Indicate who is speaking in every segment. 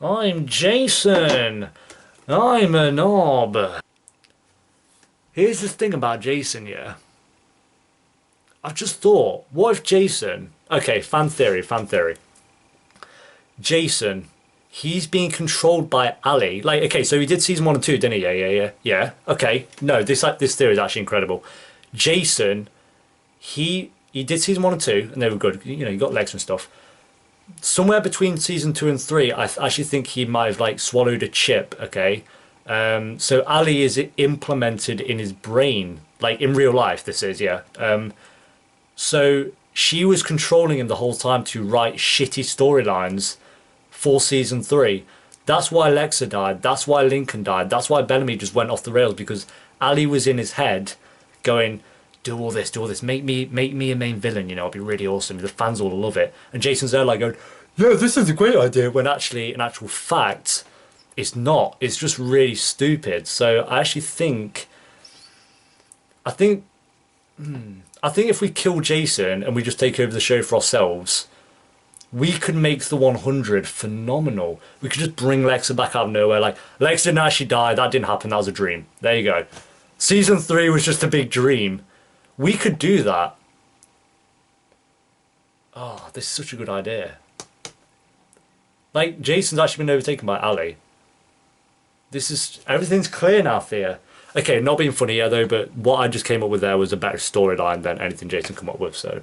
Speaker 1: I'm Jason. I'm a knob. Here's the thing about Jason, yeah. I've just thought, what if Jason... Okay, fan theory, fan theory. Jason, he's being controlled by Ali. Like, okay, so he did season 1 and 2, didn't he? Yeah. Okay, no, this theory is actually incredible. Jason, he did season 1 and 2, and they were good. You know, he got legs and stuff. Somewhere between season 2 and 3, I actually think he might have like swallowed a chip. Okay, so Ali is implemented in his brain, like in real life. This is yeah. So she was controlling him the whole time to write shitty storylines for season 3. That's why Lexa died. That's why Lincoln died. That's why Bellamy just went off the rails because Ali was in his head, going, do all this, make me a main villain, you know, it'd be really awesome. The fans will love it. And Jason's there like going, yeah, this is a great idea, when actually, in actual fact, it's not. It's just really stupid. So I actually think, I think if we kill Jason and we just take over the show for ourselves, we could make the 100 phenomenal. We could just bring Lexa back out of nowhere. Like, Lexa didn't actually die. That didn't happen. That was a dream. There you go. Season 3 was just a big dream. We could do that. Oh, this is such a good idea. Like, Jason's actually been overtaken by Ali. This is... Everything's clear now, Thea. Okay, not being funny yet, though, but what I just came up with there was a better storyline than anything Jason come up with, so...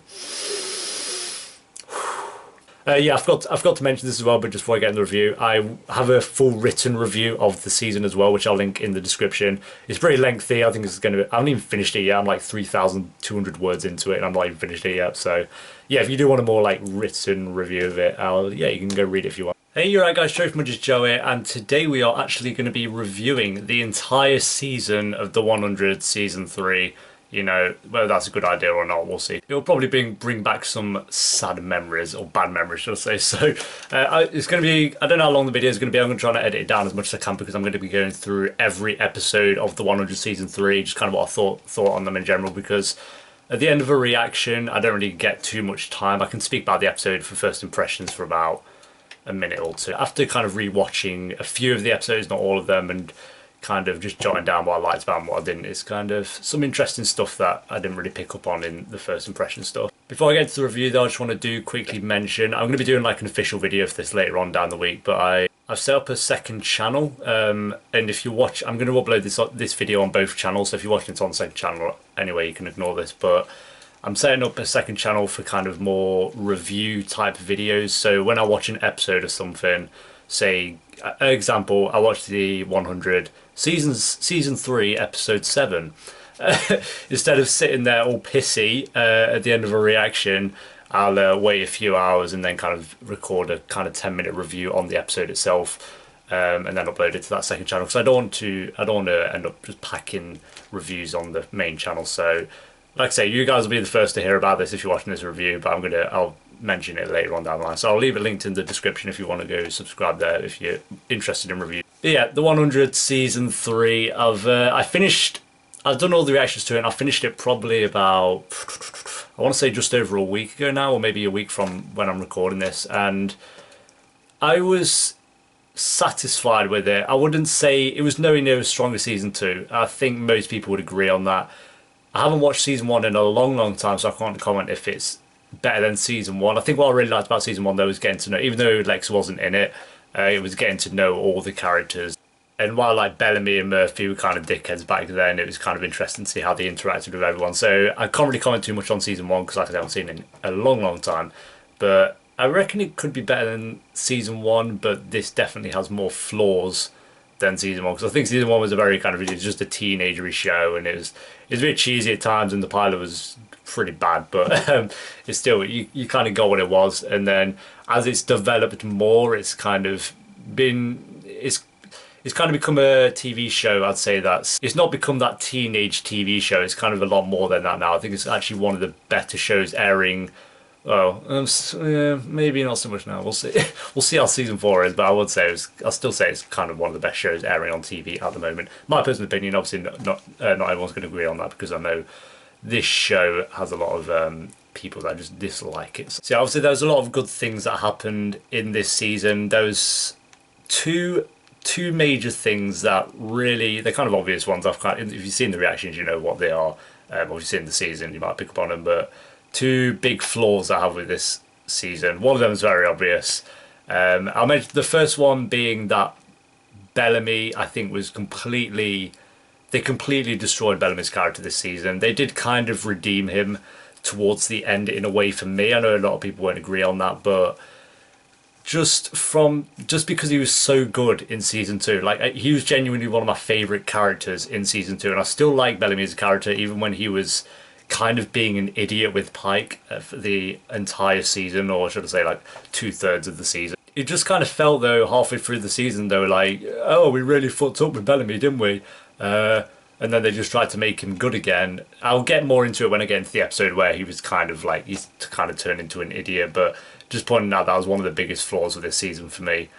Speaker 1: Yeah, I forgot to mention this as well, but just before I get in the review, I have a full written review of the season as well, which I'll link in the description. It's pretty lengthy. I think it's going to be... I haven't even finished it yet. I'm like 3,200 words into it, and I'm not even finished it yet. So, yeah, if you do want a more, like, written review of it, yeah, you can go read it if you want. Hey, you're right, guys. Trophy Joe here, and today we are actually going to be reviewing the entire season of The 100, Season 3. You know, whether that's a good idea or not, we'll see. It'll probably bring back some sad memories, or bad memories, should I say. So, it's going to be, I don't know how long the video is going to be. I'm going to try to edit it down as much as I can because I'm going to be going through every episode of The 100 Season 3, just kind of what I thought on them in general, because at the end of a reaction, I don't really get too much time. I can speak about the episode for first impressions for about a minute or two. After kind of rewatching a few of the episodes, not all of them, and kind of just jotting down what I liked about and what I didn't, it's kind of some interesting stuff that I didn't really pick up on in the first impression stuff. Before I get to the review though, I just want to quickly mention, I'm going to be doing like an official video for this later on down the week, but I've set up a second channel, and if you watch, I'm going to upload this video on both channels, so if you're watching it on the second channel anyway, you can ignore this, but I'm setting up a second channel for kind of more review type videos. So when I watch an episode of something, say, example, I watched the 100 season 3 episode 7. Instead of sitting there all pissy at the end of a reaction, I'll wait a few hours and then kind of record a kind of 10-minute review on the episode itself, and then upload it to that second channel, because I don't want to end up just packing reviews on the main channel. So like I say, you guys will be the first to hear about this if you're watching this review, but I'll mention it later on down the line. So I'll leave it linked in the description if you want to go subscribe there if you're interested in reviews. But yeah, The 100 Season 3, I've done all the reactions to it, and I finished it probably about, I want to say just over a week ago now, or maybe a week from when I'm recording this, and I was satisfied with it. I wouldn't say it was nowhere near as strong as Season 2. I think most people would agree on that. I haven't watched Season 1 in a long time, so I can't comment if it's better than Season 1. I think what I really liked about Season 1 though was getting to know, even though Lex wasn't in it, it was getting to know all the characters. And while like Bellamy and Murphy were kind of dickheads back then, it was kind of interesting to see how they interacted with everyone. So I can't really comment too much on Season 1 because like I said, I haven't seen it in a long time. But I reckon it could be better than Season 1, but this definitely has more flaws than Season 1, because I think Season 1 was a very kind of, it was just a teenagery show, and it was a bit cheesy at times, and the pilot was pretty bad, but it's still, you kind of got what it was. And then as it's developed more, it's kind of been, it's kind of become a TV show. I'd say that it's not become that teenage TV show, it's kind of a lot more than that now. I think it's actually one of the better shows airing. Yeah, maybe not so much now. We'll see. We'll see how Season 4 is, but I'll still say it's kind of one of the best shows airing on TV at the moment. My personal opinion, obviously, not everyone's going to agree on that, because I know this show has a lot of people that just dislike it. So obviously, there's a lot of good things that happened in this season. Those two major things that really, they're kind of obvious ones. If you've seen the reactions, you know what they are. Or if you've seen the season, you might pick up on them. But two big flaws I have with this season. One of them is very obvious. I'll mention the first one being that Bellamy, I think, they completely destroyed Bellamy's character this season. They did kind of redeem him towards the end in a way for me. I know a lot of people won't agree on that, but just because he was so good in season 2, like he was genuinely one of my favorite characters in season 2, and I still like Bellamy as a character even when he was kind of being an idiot with Pike for the entire season, or should I say like 2/3 of the season. It just kind of felt though halfway through the season though like, oh, we really fucked up with Bellamy, didn't we? And then they just tried to make him good again. I'll get more into it when I get into the episode where he was kind of like, he's kind of turned into an idiot, but just pointing out that was one of the biggest flaws of this season for me,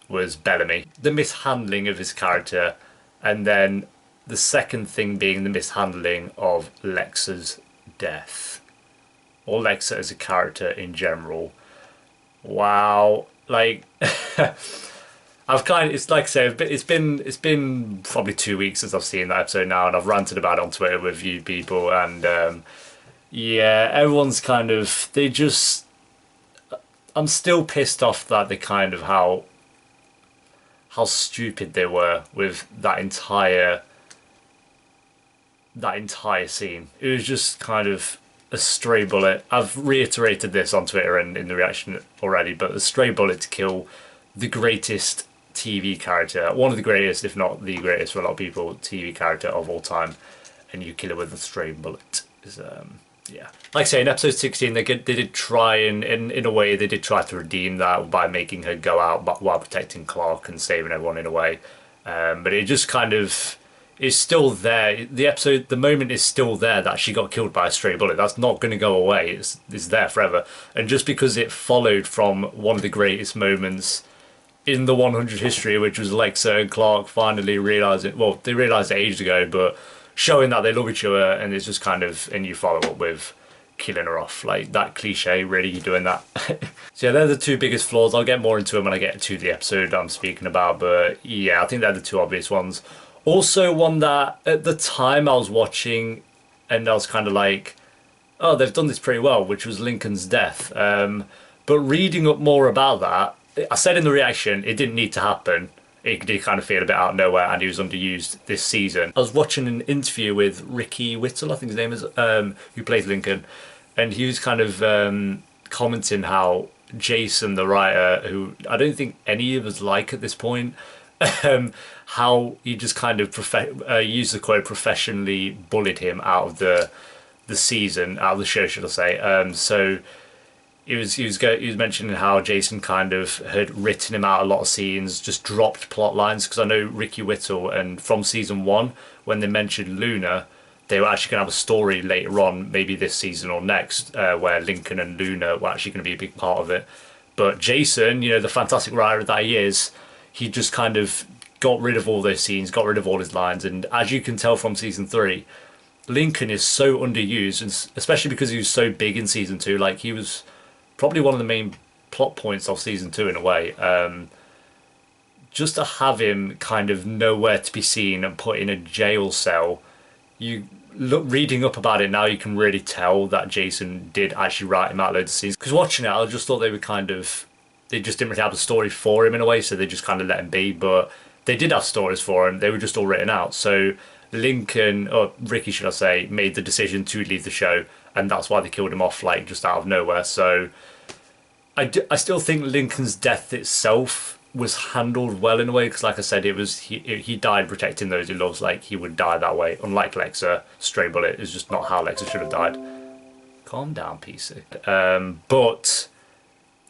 Speaker 1: was Bellamy. The mishandling of his character, and then the second thing being the mishandling of Lexa's death. Or Lexa as a character in general. Wow. Like... it's like I say, it's been probably 2 weeks since I've seen that episode now, and I've ranted about it on Twitter with you people, and yeah, everyone's kind of, I'm still pissed off that they kind of how stupid they were with that entire scene. It was just kind of a stray bullet. I've reiterated this on Twitter and in the reaction already, but a stray bullet to kill the greatest TV character, one of the greatest, if not the greatest for a lot of people, TV character of all time, and you kill it with a stray bullet. Yeah. Like I say, in episode 16, they did try, and in a way, they did try to redeem that by making her go out while protecting Clark and saving everyone in a way. But it just kind of is still there. The moment is still there that she got killed by a stray bullet. That's not going to go away. It's there forever. And just because it followed from one of the greatest moments in the 100 history, which was Lexa and Clark finally realising, well, they realised it ages ago, but showing that they love each other, and it's just kind of, and you follow up with killing her off. Like, that cliche, really doing that. So yeah, they're the two biggest flaws. I'll get more into them when I get to the episode I'm speaking about, but yeah, I think they're the two obvious ones. Also, one that at the time I was watching, and I was kind of like, oh, they've done this pretty well, which was Lincoln's death. But reading up more about that, I said in the reaction, it didn't need to happen. It did kind of feel a bit out of nowhere, and he was underused this season. I was watching an interview with Ricky Whittle, I think his name is, who plays Lincoln, and he was kind of commenting how Jason, the writer, who I don't think any of us like at this point, how he just kind of used the quote, professionally bullied him out of the season, out of the show, should I say. So he was mentioning how Jason kind of had written him out a lot of scenes, just dropped plot lines, because I know Ricky Whittle, and from season 1, when they mentioned Luna, they were actually going to have a story later on, maybe this season or next, where Lincoln and Luna were actually going to be a big part of it. But Jason, you know, the fantastic writer that he is, he just kind of got rid of all those scenes, got rid of all his lines, and as you can tell from season 3, Lincoln is so underused, and especially because he was so big in season 2, like he was probably one of the main plot points of season 2 in a way. Just to have him kind of nowhere to be seen and put in a jail cell, reading up about it now, you can really tell that Jason did actually write him out loads of scenes. Because watching it, I just thought they just didn't really have a story for him in a way, so they just kind of let him be. But they did have stories for him, they were just all written out. So Lincoln, or Ricky should I say, made the decision to leave the show, and that's why they killed him off, like, just out of nowhere. So I still think Lincoln's death itself was handled well in a way, because like I said, he died protecting those he loves. Like, he would die that way, unlike Lexa. Stray bullet is just not how Lexa should have died. Calm down, PC. But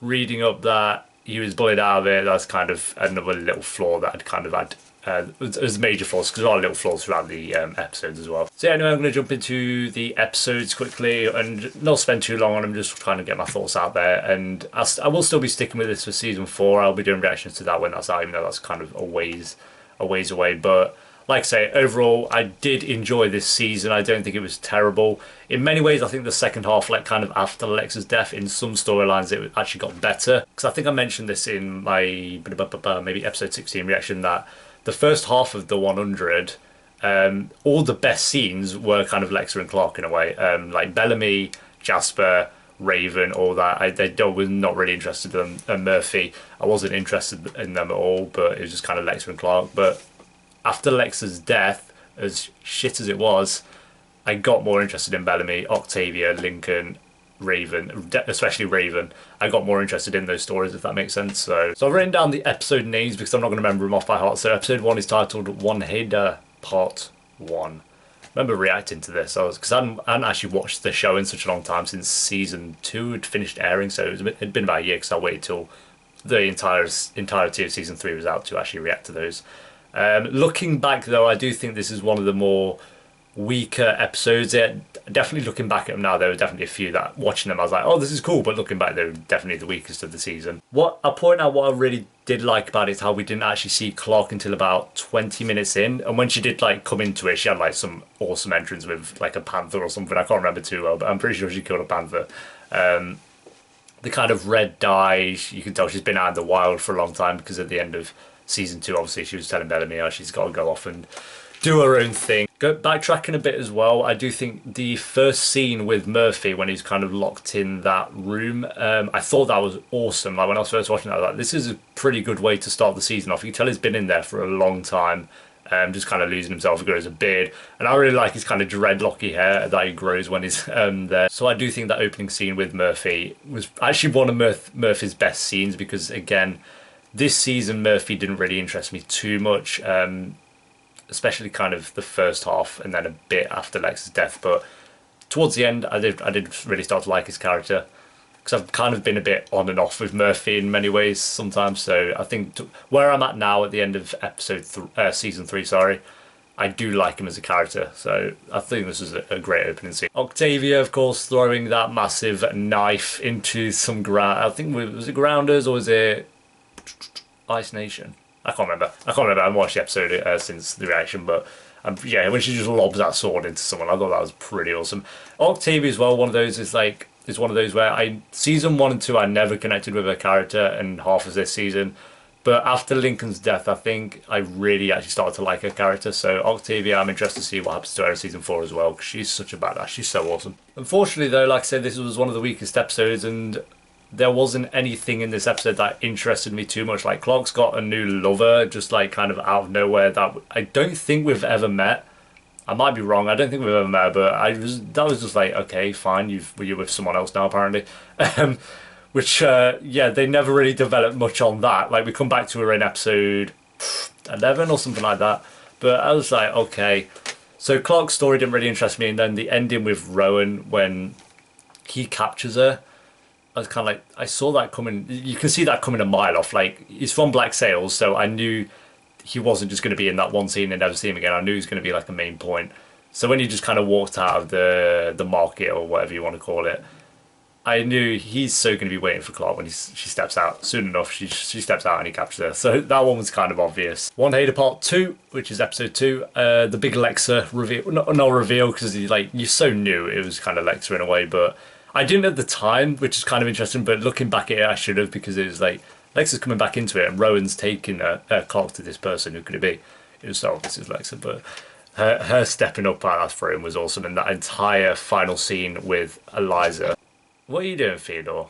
Speaker 1: reading up that he was bullied out of it, that's kind of another little flaw that I'd kind of had. It was major flaws, because there are little flaws throughout the episodes as well. So yeah, anyway, I'm going to jump into the episodes quickly and not spend too long on them, just trying to get my thoughts out there. And I will still be sticking with this for season 4. I'll be doing reactions to that when that's out, even though that's kind of a ways away. But like I say, overall, I did enjoy this season. I don't think it was terrible. In many ways, I think the second half, like kind of after Alexa's death, in some storylines, it actually got better. Because I think I mentioned this in my maybe episode 16 reaction, that the first half of the 100, all the best scenes were kind of Lexa and Clark in a way. Like Bellamy, Jasper, Raven, all that. I was not really interested in them. And Murphy, I wasn't interested in them at all, but it was just kind of Lexa and Clark. But after Lexa's death, as shit as it was, I got more interested in Bellamy, Octavia, Lincoln, Raven, especially Raven. I got more interested in those stories, if that makes sense. So I've written down the episode names because I'm not going to remember them off by heart. So episode 1 is titled One Hader Part 1. I remember reacting to this because I hadn't actually watched the show in such a long time, since season 2 had finished airing. So it'd been about a year because I waited till the entirety of season 3 was out to actually react to those. Looking back though, I do think this is one of the more weaker episodes. Definitely looking back at them now, there were definitely a few that watching them I was like, oh, this is cool, but looking back, they were definitely the weakest of the season. What I point out, what I really did like about it is how we didn't actually see Clark until about 20 minutes in, and when she did like come into it, she had like some awesome entrance with like a panther or something. I can't remember too well, but I'm pretty sure she killed a panther. The kind of red dye, you can tell she's been out in the wild for a long time, because at the end of season 2, obviously she was telling Bellamy how she's got to go off and do her own thing. Backtracking a bit as well, I do think the first scene with Murphy when he's kind of locked in that room, I thought that was awesome. Like when I was first watching that, I was like, this is a pretty good way to start the season off. You can tell he's been in there for a long time, just kind of losing himself. He grows a beard, and I really like his kind of dreadlocky hair that he grows when he's there. So I do think that opening scene with Murphy was actually one of Murphy's best scenes, because again, this season Murphy didn't really interest me too much, especially kind of the first half and then a bit after Lex's death. But towards the end, I did really start to like his character, because I've kind of been a bit on and off with Murphy in many ways sometimes. So I think where I'm at now at the end of season 3, sorry, I do like him as a character. So I think this is a great opening scene. Octavia, of course, throwing that massive knife into some ground. I think, was it Grounders or was it Ice Nation? I can't remember. I haven't watched the episode since the reaction, but yeah, when she just lobs that sword into someone, I thought that was pretty awesome. Octavia as well, one of those is one of those where season 1 and 2 I never connected with her character, and half of this season. But after Lincoln's death, I think I really actually started to like her character. So Octavia, I'm interested to see what happens to her in season 4 as well, because she's such a badass. She's so awesome. Unfortunately though, like I said, this was one of the weakest episodes, and there wasn't anything in this episode that interested me too much. Like, Clark's got a new lover, just like kind of out of nowhere, that I don't think we've ever met. I might be wrong, I don't think we've ever met, but that was just like, okay, fine, you're with someone else now apparently. Which, yeah, they never really developed much on that. Like, we come back to her in episode 11 or something like that. But I was like, okay. So Clark's story didn't really interest me, and then the ending with Rowan when he captures her, I was kind of like, I saw that coming. You can see that coming a mile off. Like, he's from Black Sails, so I knew he wasn't just going to be in that one scene and never see him again. I knew he was going to be like a main point. So when he just kind of walked out of the market, or whatever you want to call it, I knew he's so going to be waiting for Clark when she steps out. Soon enough, she steps out and he captures her. So that one was kind of obvious. One Hater Part 2, which is episode 2, the big Lexa reveal. Not reveal, because you so knew it was kind of Lexa in a way, but I didn't at the time, which is kind of interesting, but looking back at it, I should have, because it was like, Lexa's coming back into it, and Rowan's taking Clark to this person. Who could it be? It was so obvious it was Lexa, but her stepping up out of that throne was awesome, and that entire final scene with Eliza. What are you doing, Theodore?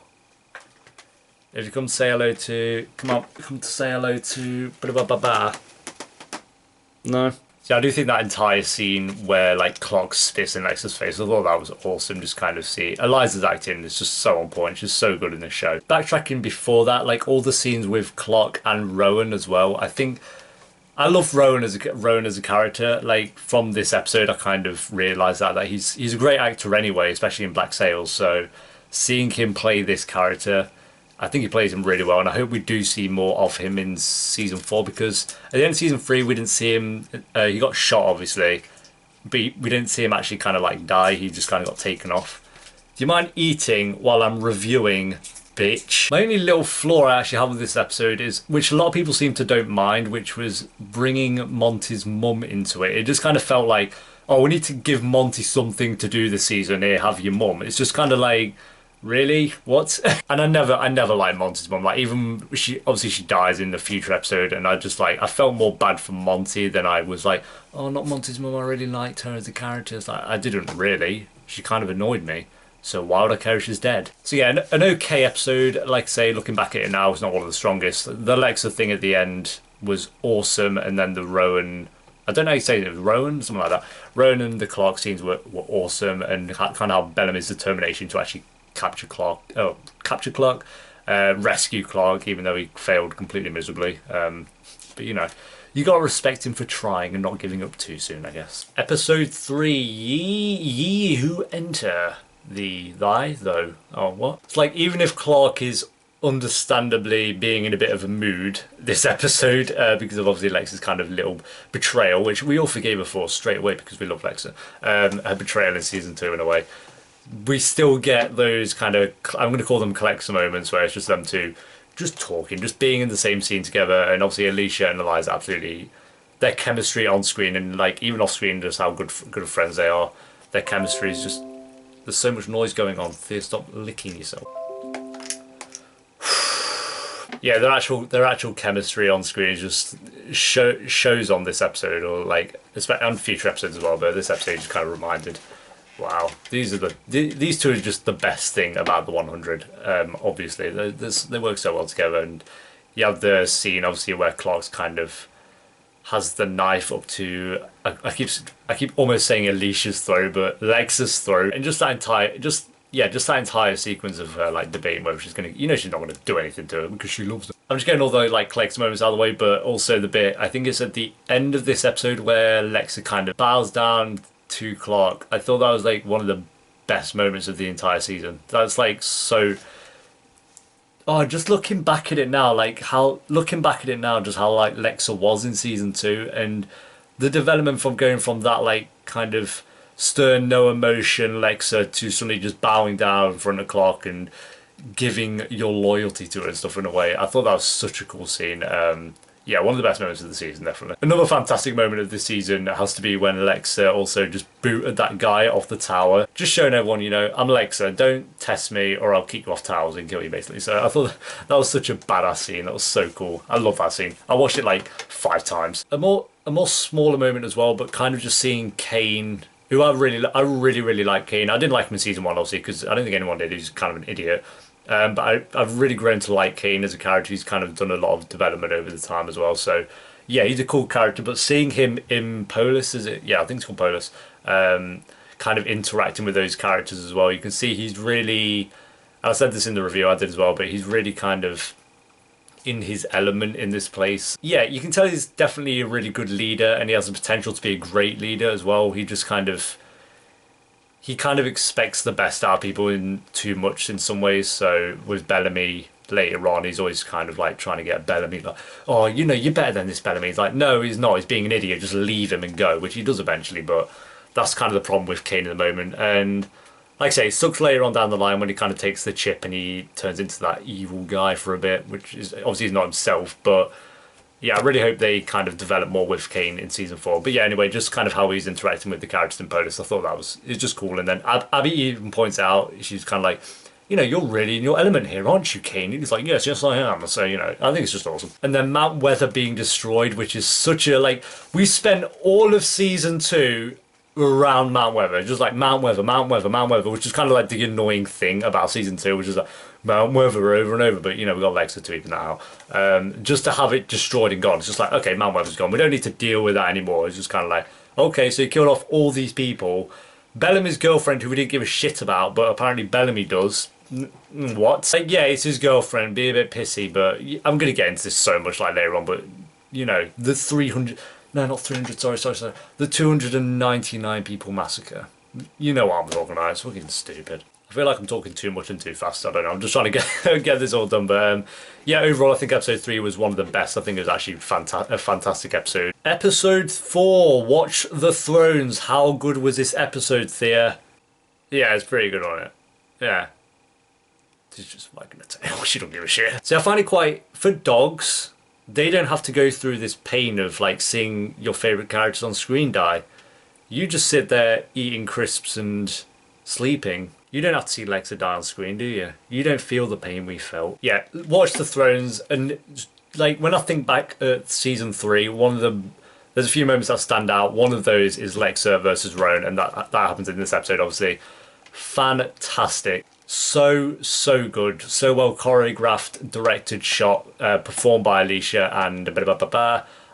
Speaker 1: If you come to say hello to... Come to say hello to... No? Yeah, I do think that entire scene where like Clark spits in Lexa's face, I thought that was awesome. Just kind of see Eliza's acting is just so on point. She's so good in this show. Backtracking before that, like all the scenes with Clark and Rowan as well. I think I love Rowan as a character. Like from this episode, I kind of realised that he's a great actor anyway, especially in Black Sails. So seeing him play this character, I think he plays him really well, and I hope we do see more of him in season 4, because at the end of season 3 we didn't see him, he got shot obviously, but we didn't see him actually kind of like die. He just kind of got taken off. Do you mind eating while I'm reviewing bitch. My only little flaw I actually have with this episode is, which a lot of people seem to don't mind, which was bringing Monty's mum into it. It just kind of felt like, oh, we need to give Monty something to do this season. Here, have your mum. It's just kind of like, really? What? And I never liked Monty's mum. Like, even she dies in the future episode, and I felt more bad for Monty than I was like, oh, not Monty's mum. I really liked her as a character. It's like, I didn't really. She kind of annoyed me. So why would I care if she's dead? So yeah, an okay episode. Like I say, looking back at it now, it's not one of the strongest. The Lexa thing at the end was awesome, and then the Rowan. I don't know how you say it, Rowan, something like that. Rowan and the Clark scenes were awesome, and kind of how Bellamy's determination to actually capture Clark, rescue Clark, even though he failed completely miserably. But you know, you gotta respect him for trying and not giving up too soon, I guess. Episode 3, ye who enter. Thy, though. Oh, what? It's like, even if Clark is understandably being in a bit of a mood this episode, because of obviously Lexa's kind of little betrayal, which we all forgave her for straight away because we love Lexa, her betrayal in season 2 in a way, we still get those kind of, I'm going to call them Clexa moments, where it's just them two just talking, just being in the same scene together, and obviously Alicia and Eliza, absolutely, their chemistry on screen and like even off screen, just how good of friends they are. Their chemistry is just, there's so much noise going on. Thea, stop licking yourself. Yeah, their actual chemistry on screen is just shows on this episode, or like on future episodes as well. But this episode just kind of reminded, wow, these two are just the best thing about the 100. Obviously, they work so well together, and you have the scene obviously where Clark's kind of has the knife up to, I keep almost saying Alicia's throat, but Lexa's throat, and just that entire sequence of her like debating whether she's gonna, she's not gonna do anything to her because she loves her. I'm just getting all the like Clex moments out of the way, but also the bit, I think it's at the end of this episode where Lexa kind of bows down to Clark. I thought that was like one of the best moments of the entire season. That's like so. Oh, just looking back at it now, just how like Lexa was in season 2, and the development from going from that like kind of stern, no emotion Lexa to suddenly just bowing down in front of Clark and giving your loyalty to her and stuff in a way. I thought that was such a cool scene. Yeah, one of the best moments of the season, definitely. Another fantastic moment of this season has to be when Lexa also just booted that guy off the tower. Just showing everyone, I'm Lexa, don't test me or I'll kick you off towers and kill you, basically. So I thought that was such a badass scene. That was so cool. I love that scene. I watched it like 5 times. A more smaller moment as well, but kind of just seeing Kane, who I really like Kane. I didn't like him in season 1, obviously, because I don't think anyone did. He's kind of an idiot. But I've really grown to like Kane as a character. He's kind of done a lot of development over the time as well. So, yeah, he's a cool character. But seeing him in Polis, is it? Yeah, I think it's called Polis. Kind of interacting with those characters as well. You can see he's really, and I said this in the review I did as well, but he's really kind of in his element in this place. Yeah, you can tell he's definitely a really good leader, and he has the potential to be a great leader as well. He kind of expects the best out of people in too much in some ways. So with Bellamy later on, he's always kind of like trying to get Bellamy like, oh, you're better than this Bellamy. He's like, no, he's not. He's being an idiot. Just leave him and go, which he does eventually. But that's kind of the problem with Kane at the moment. And like I say, it sucks later on down the line when he kind of takes the chip and he turns into that evil guy for a bit, which is obviously he's not himself, but yeah, I really hope they kind of develop more with Kane in season 4. But yeah, anyway, just kind of how he's interacting with the characters in Polis, I thought it's just cool. And then Abby even points out, she's kind of like, you're really in your element here, aren't you, Kane? And he's like, yes, I am. So, I think it's just awesome. And then Mount Weather being destroyed, which is such a, like, we spent all of season 2 around Mount Weather, just like Mount Weather, which is kind of like the annoying thing about season 2, which is like Mount Weather over and over. But we got Lexa to even that out. Just to have it destroyed and gone, it's just like, okay, Mount Weather's gone. We don't need to deal with that anymore. It's just kind of like, okay, so he killed off all these people. Bellamy's girlfriend, who we didn't give a shit about, but apparently Bellamy does. What? Like, yeah, it's his girlfriend. Be a bit pissy, but I'm gonna get into this so much like later on. But the 300. No, not 300, sorry. The 299 people massacre. You know what I'm talking about. It's fucking stupid. I feel like I'm talking too much and too fast. I don't know. I'm just trying to get this all done. But yeah, overall, I think episode 3 was one of the best. I think it was actually a fantastic episode. Episode 4, Watch the Thrones. How good was this episode, Thea? Yeah, it's pretty good on it. Yeah. She's just wagging her tail. She don't give a shit. So I find it quite, for dogs, they don't have to go through this pain of like seeing your favourite characters on screen die. You just sit there eating crisps and sleeping. You don't have to see Lexa die on screen, do you? You don't feel the pain we felt. Yeah, watch The Thrones, and like when I think back at season 3, there's a few moments that stand out. One of those is Lexa versus Roan, and that happens in this episode, obviously. Fantastic. So good. So well choreographed, directed, shot, performed by Alicia and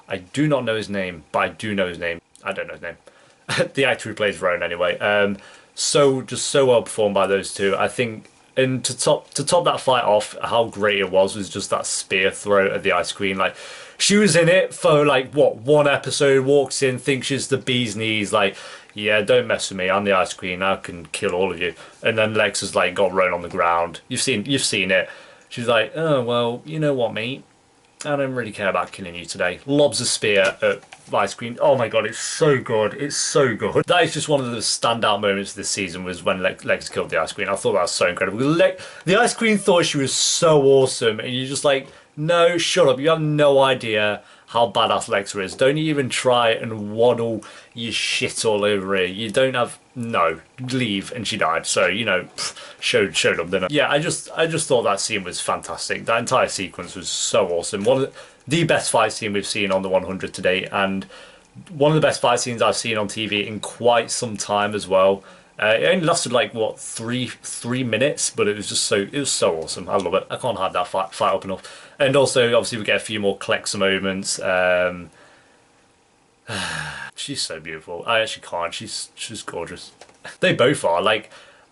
Speaker 1: I do not know his name, but I do know his name. I don't know his name. The actor who plays Roan, anyway. Just so well performed by those two. I think, and to top that fight off, how great it was just that spear throw at the Ice Queen. Like, she was in it for like what, one episode, walks in, thinks she's the bee's knees, like, yeah, don't mess with me, I'm the Ice Queen, I can kill all of you. And then Lex has like got Roan on the ground. You've seen it. She's like, oh well, you know what, mate? I don't really care about killing you today. Lobs a spear at Ice Queen. Oh my god, it's so good. It's so good. That is just one of the standout moments this season, was when Lex killed the Ice Queen. I thought that was so incredible. The Ice Queen thought she was so awesome, and you're just like, no, shut up. You have no idea how badass Lexa is. Don't even try and waddle your shit all over here. You don't have... No, leave. And she died. So, you know, showed up, didn't it? Yeah, I just thought that scene was fantastic. That entire sequence was so awesome. One of the best fight scene we've seen on the 100 to date, and one of the best fight scenes I've seen on TV in quite some time as well. It only lasted like what, three minutes, but it was so awesome. I love it. I can't hype that fight up enough. And also, obviously, we get a few more Clexa moments. She's so beautiful. I actually can't. She's gorgeous. They both are. Like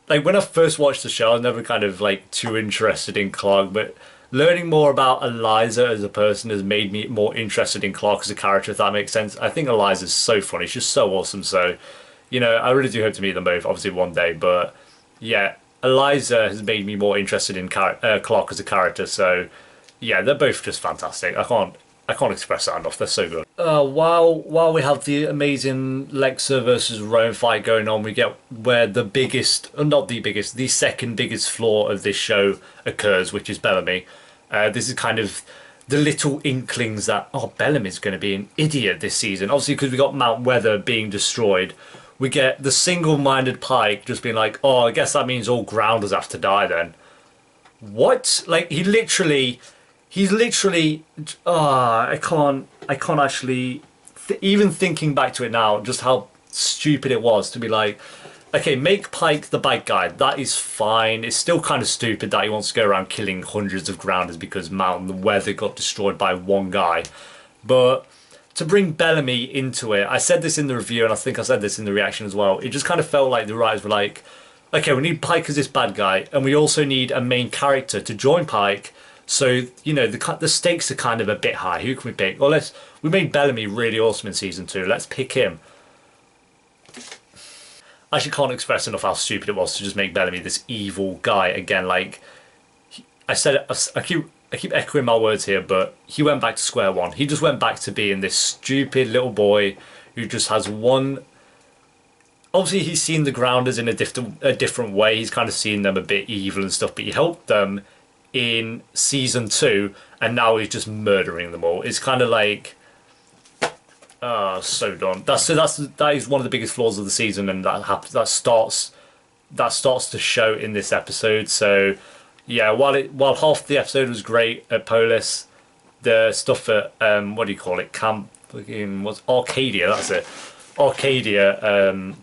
Speaker 1: when I first watched the show, I was never kind of like too interested in Clark, but learning more about Eliza as a person has made me more interested in Clark as a character, if that makes sense. I think Eliza's so funny. She's so awesome. So, you know, I really do hope to meet them both, obviously, one day. But yeah, Eliza has made me more interested in Clark as a character. So yeah, they're both just fantastic. I can't express that enough. They're so good. While we have the amazing Lexa versus Roan fight going on, we get where the second biggest flaw of this show occurs, which is Bellamy. This is kind of the little inklings that, oh, Bellamy's going to be an idiot this season. Obviously, because we got Mount Weather being destroyed, we get the single-minded Pike just being like, oh, I guess that means all grounders have to die then. What? Like, he's literally, I can't actually, even thinking back to it now, just how stupid it was to be like, okay, make Pike the bad guy, that is fine. It's still kind of stupid that he wants to go around killing hundreds of grounders because Mountain Weather got destroyed by one guy. But to bring Bellamy into it, I said this in the review, and I think I said this in the reaction as well, it just kind of felt like the writers were like, okay, we need Pike as this bad guy, and we also need a main character to join Pike. So, you know, the stakes are kind of a bit high. Who can we pick? Well, we made Bellamy really awesome in season 2. Let's pick him. I actually can't express enough how stupid it was to just make Bellamy this evil guy again. Like, I keep echoing my words here, but he went back to square one. He just went back to being this stupid little boy who just has one... Obviously, he's seen the Grounders in a different way. He's kind of seen them a bit evil and stuff, but he helped them in season 2, and now he's just murdering them all. It's kind of like, so done. That is one of the biggest flaws of the season, and that starts to show in this episode. So yeah, while half the episode was great at Polis, the stuff at what do you call it, Camp what's Arcadia, that's it, Arcadia,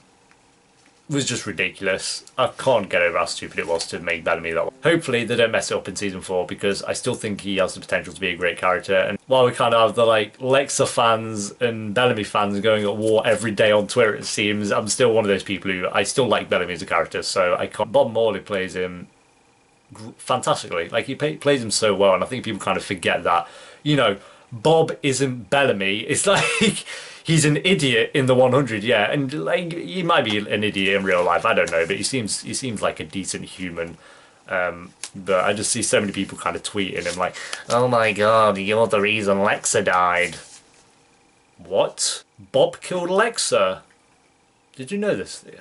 Speaker 1: was just ridiculous. I can't get over how stupid it was to make Bellamy that way. Hopefully they don't mess it up in season 4, because I still think he has the potential to be a great character. And while we kind of have the like Lexa fans and Bellamy fans going at war every day on Twitter, it seems, I'm still one of those people who, I still like Bellamy as a character, so I can't. Bob Morley plays him fantastically. Like, he plays him so well, and I think people kind of forget that, you know, Bob isn't Bellamy. It's like he's an idiot in the 100, yeah, and like he might be an idiot in real life. I don't know, but he seems like a decent human. But I just see so many people kind of tweeting him like, "Oh my God, you're the reason Lexa died." What? Bob killed Lexa? Did you know this, Thea?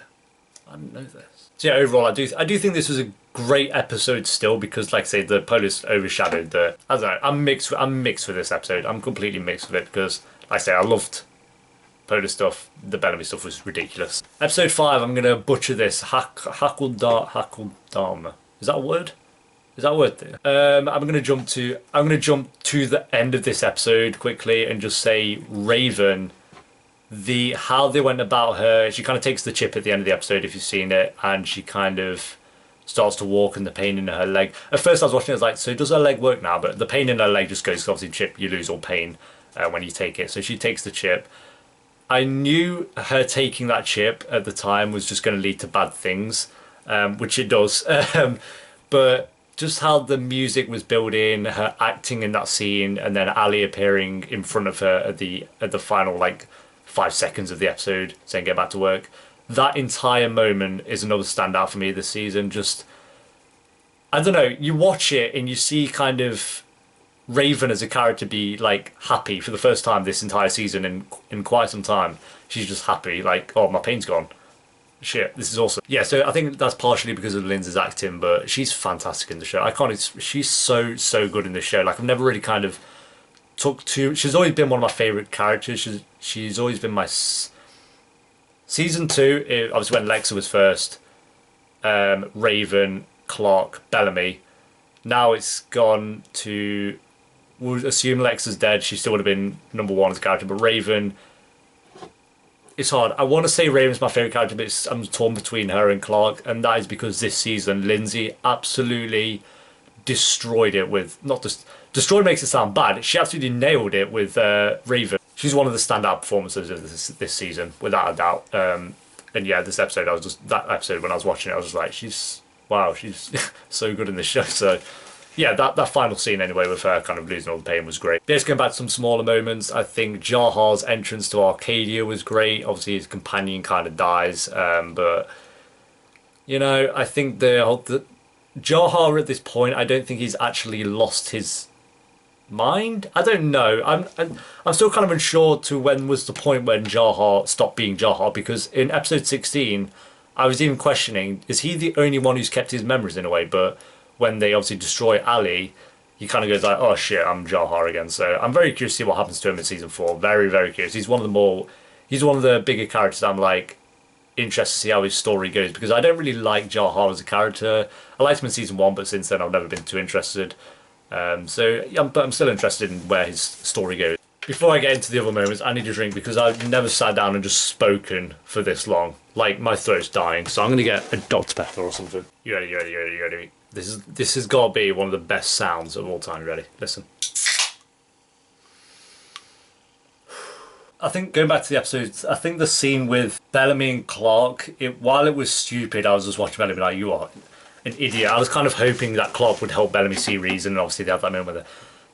Speaker 1: I didn't know this. So yeah, overall, I do think this was a great episode still because, like I say, the Polish overshadowed the. I don't know. I'm mixed. I'm mixed with this episode. I'm completely mixed with it because, like I say, I loved Polish stuff. The Bellamy stuff was ridiculous. Episode 5. I'm gonna butcher this. Hakuldama. Is that a word? Is that a word there? I'm gonna jump to the end of this episode quickly and just say Raven. How they went about her. She kind of takes the chip at the end of the episode if you've seen it, and she kind of starts to walk and the pain in her leg. At first I was watching it, I was like, so does her leg work now? But the pain in her leg just goes, because obviously chip, you lose all pain when you take it. So she takes the chip. I knew her taking that chip at the time was just going to lead to bad things, which it does. But just how the music was building, her acting in that scene, and then Ali appearing in front of her at the final, like, 5 seconds of the episode saying get back to work. That entire moment is another standout for me this season. Just, I don't know, you watch it and you see kind of Raven as a character be like happy for the first time this entire season in quite some time. She's just happy, like, oh, my pain's gone. Shit, this is awesome. Yeah, so I think that's partially because of Lindsay's acting, but she's fantastic in the show. She's so good in this show. Like, I've never really kind of she's always been one of my favourite characters. She's always been my season 2, obviously when Lexa was first, Raven, Clark, Bellamy. Now it's gone to, we'll assume Lexa's dead, she still would have been number 1 as a character, but Raven, it's hard. I want to say Raven's my favourite character, but I'm torn between her and Clark, and that is because this season Lindsay absolutely destroyed it with, not just destroyed makes it sound bad, she absolutely nailed it with Raven. She's one of the standout performances of this season, without a doubt. And yeah, this episode, that episode when I was watching it, I was just like, she's so good in this show. So yeah, that final scene anyway with her kind of losing all the pain was great. Just going back to some smaller moments, I think Jahar's entrance to Arcadia was great. Obviously his companion kind of dies, but you know, I think the Jahar at this point, I don't think he's actually lost his mind. I don't know. I'm still kind of unsure to when was the point when Jahar stopped being Jahar, because in episode 16 I was even questioning, is he the only one who's kept his memories in a way? But when they obviously destroy Ali, he kind of goes like, oh shit, I'm Jahar again. So I'm very curious to see what happens to him in season 4. Very curious. He's one of the bigger characters I'm like interested to see how his story goes, because I don't really like Jahar as a character. I liked him in season 1, but since then I've never been too interested. But I'm still interested in where his story goes. Before I get into the other moments, I need a drink because I've never sat down and just spoken for this long. Like, my throat's dying, so I'm gonna get a Dr. Pepper or something. You ready? This has got to be one of the best sounds of all time. You ready? Listen. I think, going back to the episodes, I think the scene with Bellamy and Clark, while it was stupid, I was just watching Bellamy like, you are an idiot. I was kind of hoping that Clark would help Bellamy see reason, and obviously they have that moment where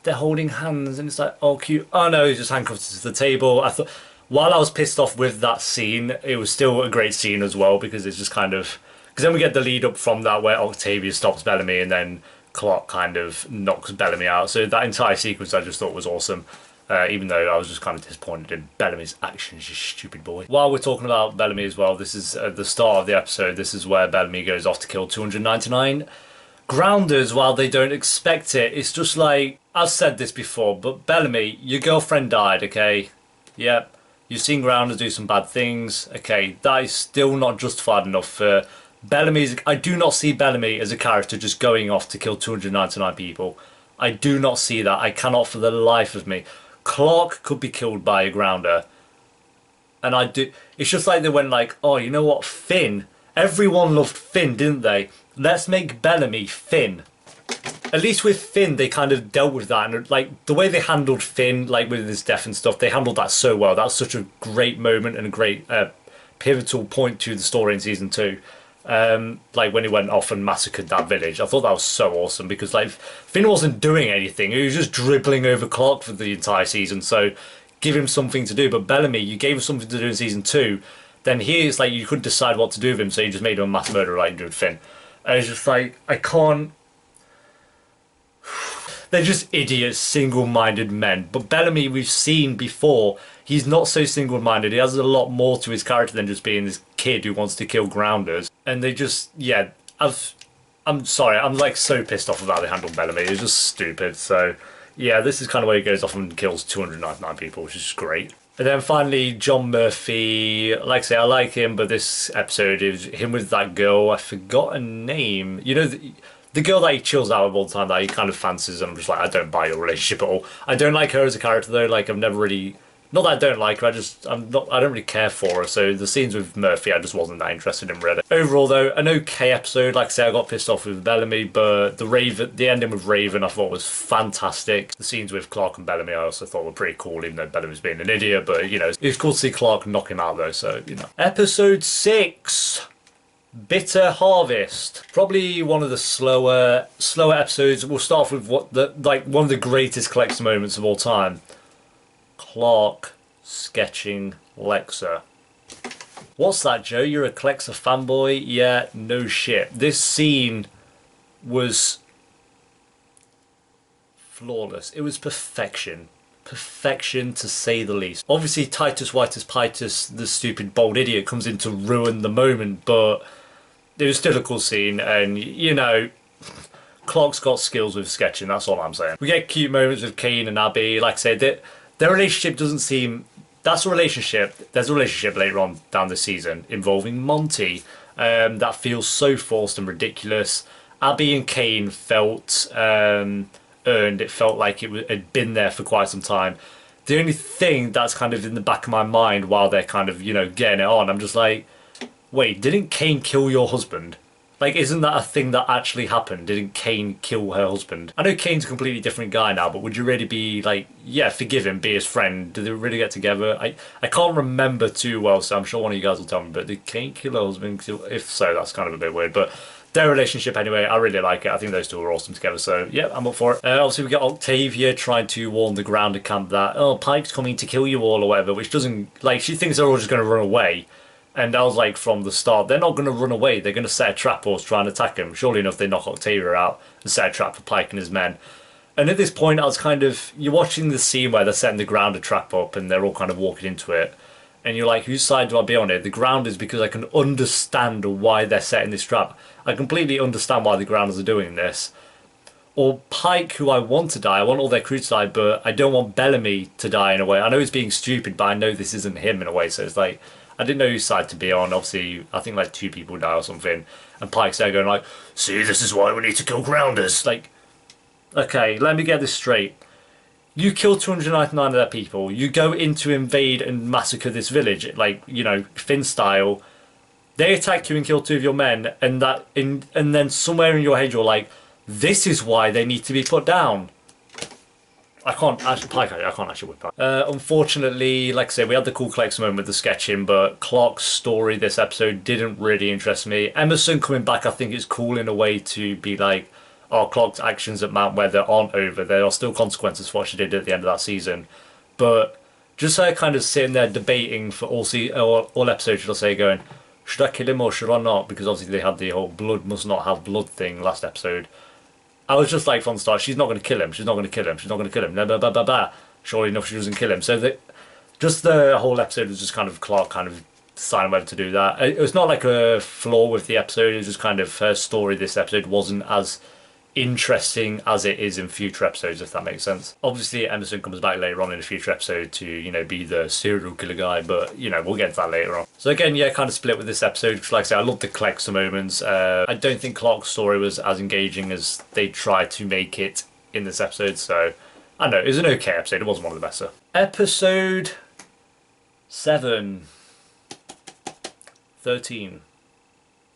Speaker 1: they're holding hands and it's like, oh cute, oh no, he's just handcuffed to the table. I thought, while I was pissed off with that scene, it was still a great scene as well, because it's just kind of, because then we get the lead up from that where Octavia stops Bellamy and then Clark kind of knocks Bellamy out. So that entire sequence I just thought was awesome. Even though I was just kind of disappointed in Bellamy's actions, you stupid boy. While we're talking about Bellamy as well, this is at the start of the episode, this is where Bellamy goes off to kill 299 grounders while they don't expect it. It's just like, I've said this before, but Bellamy, your girlfriend died, okay? Yep. You've seen grounders do some bad things, okay? That is still not justified enough for Bellamy's. I do not see Bellamy as a character just going off to kill 299 people. I do not see that. I cannot for the life of me. Clark could be killed by a grounder, and I do. It's just like they went like, oh, you know what, Finn. Everyone loved Finn, didn't they? Let's make Bellamy Finn. At least with Finn, they kind of dealt with that, and like the way they handled Finn, like with his death and stuff, they handled that so well. That was such a great moment and a great pivotal point to the story in season 2. Like when he went off and massacred that village, I thought that was so awesome, because like Finn wasn't doing anything, he was just dribbling over Clark for the entire season, so give him something to do. But Bellamy, you gave him something to do in season 2, then here it's like you couldn't decide what to do with him, so you just made him a mass murderer like you did with Finn. And it's just like, I can't. They're just idiots, single-minded men. But Bellamy, we've seen before, he's not so single-minded. He has a lot more to his character than just being this kid who wants to kill grounders. And they just, yeah, I'm sorry, I'm like so pissed off about how they handled Bellamy. It's just stupid. So yeah, this is kind of where he goes off and kills 299 people, which is great. And then finally, John Murphy. Like I say, I like him, but this episode is him with that girl. I forgot her name. You know, the girl that he chills out with all the time, that he kind of fancies, and I'm just like, I don't buy your relationship at all. I don't like her as a character though. Like I've never really, not that I don't like her, I don't really care for her. So the scenes with Murphy, I just wasn't that interested in really. Overall though, an okay episode. Like I say, I got pissed off with Bellamy, but the ending with Raven, I thought was fantastic. The scenes with Clark and Bellamy, I also thought were pretty cool, even though Bellamy's being an idiot. But you know, it was cool to see Clark knock him out though. So you know, episode 6. Bitter Harvest. Probably one of the slower episodes. We'll start off with one of the greatest Clexa moments of all time. Clark sketching Lexa. What's that, Joe? You're a Clexa fanboy? Yeah, no shit. This scene was flawless. It was perfection. Perfection, to say the least. Obviously, Titus Whitus Pitus, the stupid bald idiot, comes in to ruin the moment, but it was still a cool scene, and you know, Clark's got skills with sketching, that's all I'm saying. We get cute moments with Kane and Abby. Like I said, their relationship doesn't seem... That's a relationship. There's a relationship later on down the season involving Monty that feels so forced and ridiculous. Abby and Kane felt earned. It felt like it had been there for quite some time. The only thing that's kind of in the back of my mind while they're kind of, you know, getting it on, I'm just like, wait, didn't Kane kill your husband? Like, isn't that a thing that actually happened? Didn't Kane kill her husband? I know Kane's a completely different guy now, but would you really be like, yeah, forgive him, be his friend? Did they really get together? I can't remember too well, so I'm sure one of you guys will tell me, but did Kane kill her husband? If so, that's kind of a bit weird, but their relationship anyway, I really like it. I think those two are awesome together, so yeah, I'm up for it. Obviously we get Octavia trying to warn the Grounder camp that, oh, Pike's coming to kill you all or whatever, which doesn't, like, she thinks they're all just going to run away. And I was like, from the start, they're not going to run away. They're going to set a trap or try and attack him. Surely enough, they knock Octavia out and set a trap for Pike and his men. And at this point, I was kind of... You're watching the scene where they're setting the Grounder trap up and they're all kind of walking into it. And you're like, whose side do I be on it? The Grounders, because I can understand why they're setting this trap. I completely understand why the Grounders are doing this. Or Pike, who I want to die. I want all their crew to die, but I don't want Bellamy to die in a way. I know he's being stupid, but I know this isn't him in a way. So it's like... I didn't know whose side to be on. Obviously, I think like 2 people die or something. And Pike's there going like, see, this is why we need to kill Grounders. Like, okay, let me get this straight. You kill 299 of their people. You go in to invade and massacre this village, like, you know, Finn style. They attack you and kill 2 of your men. And then somewhere in your head you're like, this is why they need to be put down. I can't actually whip that. Unfortunately, like I said, we had the cool Clex moment with the sketching, but Clark's story this episode didn't really interest me. Emerson coming back, I think, is cool in a way to be like, oh, Clark's actions at Mount Weather aren't over. There are still consequences for what she did at the end of that season. But just her kind of sitting there debating for all episodes, should I say, going, should I kill him or should I not? Because obviously they had the whole blood must not have blood thing last episode. I was just like from the start, she's not going to kill him, she's not going to kill him, she's not going to kill him, blah, blah, blah, blah, blah. Surely enough, she doesn't kill him. So just the whole episode was just kind of Clark kind of deciding whether to do that. It was not like a flaw with the episode, it was just kind of her story this episode wasn't as interesting as it is in future episodes, if that makes sense. Obviously, Emerson comes back later on in a future episode to, you know, be the serial killer guy, but, you know, we'll get to that later on. So again, yeah, kind of split with this episode, because like I said, I love the Clexa moments. I don't think Clark's story was as engaging as they tried to make it in this episode, so I don't know, it was an okay episode, it wasn't one of the best. Episode 7. 13.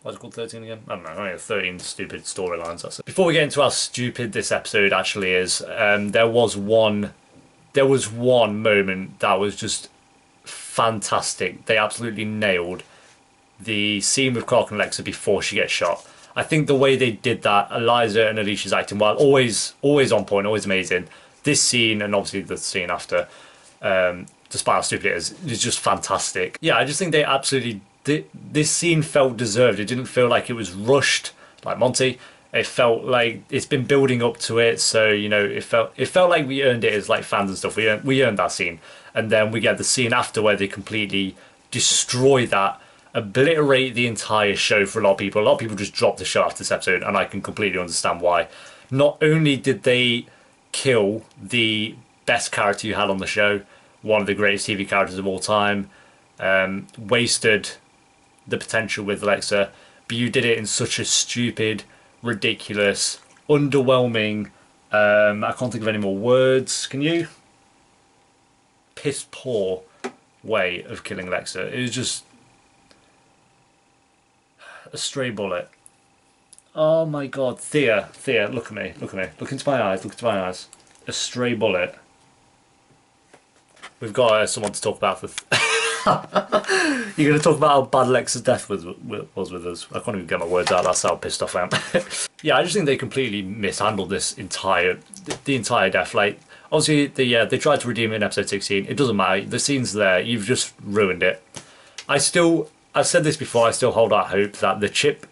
Speaker 1: What's it called, 13 again? I don't know, only 13 stupid storylines, that's it. Before we get into how stupid this episode actually is, there was one moment that was just fantastic. They absolutely nailed the scene with Clark and Alexa before she gets shot. I think the way they did that, Eliza and Alicia's acting, while always on point, always amazing. This scene, and obviously the scene after, despite how stupid it is just fantastic. Yeah, I just think they absolutely... This scene felt deserved. It didn't feel like it was rushed, like Monty. It felt like it's been building up to it, so you know, it felt like we earned it as like fans and stuff. We earned that scene, and then we get the scene after where they completely destroy that, obliterate the entire show for a lot of people. A lot of people just dropped the show after this episode, and I can completely understand why. Not only did they kill the best character you had on the show, one of the greatest TV characters of all time, wasted the potential with Alexa, but you did it in such a stupid, ridiculous, underwhelming, I can't think of any more words. Can you? Piss poor way of killing Alexa. It was just a stray bullet. Oh my god, Thea, look at me, look into my eyes, A stray bullet. We've got someone to talk about. You're going to talk about how bad Alexa's death was with us. I can't even get my words out. That's how pissed off I am. Yeah, I just think they completely mishandled the entire death. Like, obviously, they tried to redeem it in episode 16. It doesn't matter. The scene's there. You've just ruined it. I've said this before. I still hold out hope that the chip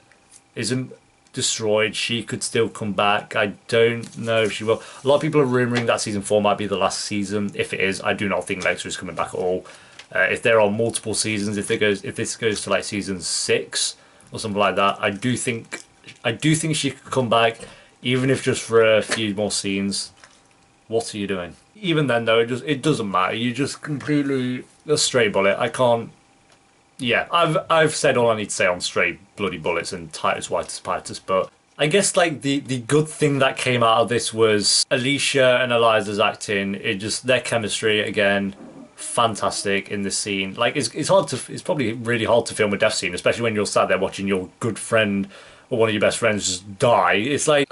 Speaker 1: isn't destroyed. She could still come back. I don't know if she will. A lot of people are rumouring that season 4 might be the last season. If it is, I do not think Alexa is coming back at all. If there are multiple seasons, if this goes to like season 6 or something like that, I do think she could come back, even if just for a few more scenes. What are you doing? Even then, though, it doesn't matter. You just completely a stray bullet. I can't. Yeah, I've said all I need to say on stray bloody bullets and Titus Whitus Pitus, but I guess like the good thing that came out of this was Alicia and Eliza's acting. It just their chemistry again. Fantastic in this scene. Like it's probably really hard to film a death scene, especially when you're sat there watching your good friend or one of your best friends just die. It's like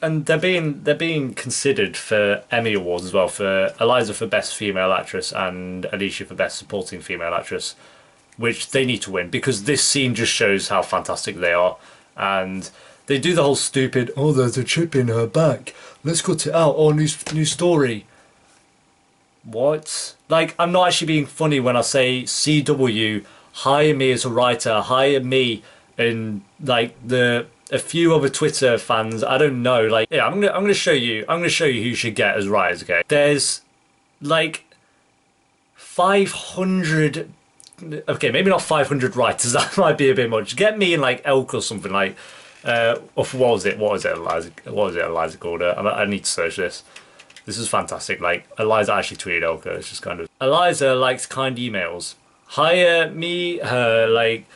Speaker 1: and they're being considered for Emmy Awards as well, for Eliza for best female actress and Alicia for best supporting female actress, which they need to win because this scene just shows how fantastic they are. And they do the whole stupid, oh, there's a chip in her back, let's cut it out, oh, new story. What? Like, I'm not actually being funny when I say CW, hire me as a writer, hire me and like a few other Twitter fans. I don't know. Like, yeah, I'm gonna show you who you should get as writers. Okay, there's like 500. Okay, maybe not 500 writers. That might be a bit much. Get me in like Elk or something like. What was it, Eliza called her? I need to search this. This is fantastic. Like, Eliza actually tweeted Elka. It's just kind of... Eliza likes kind emails. Hire me, her, like,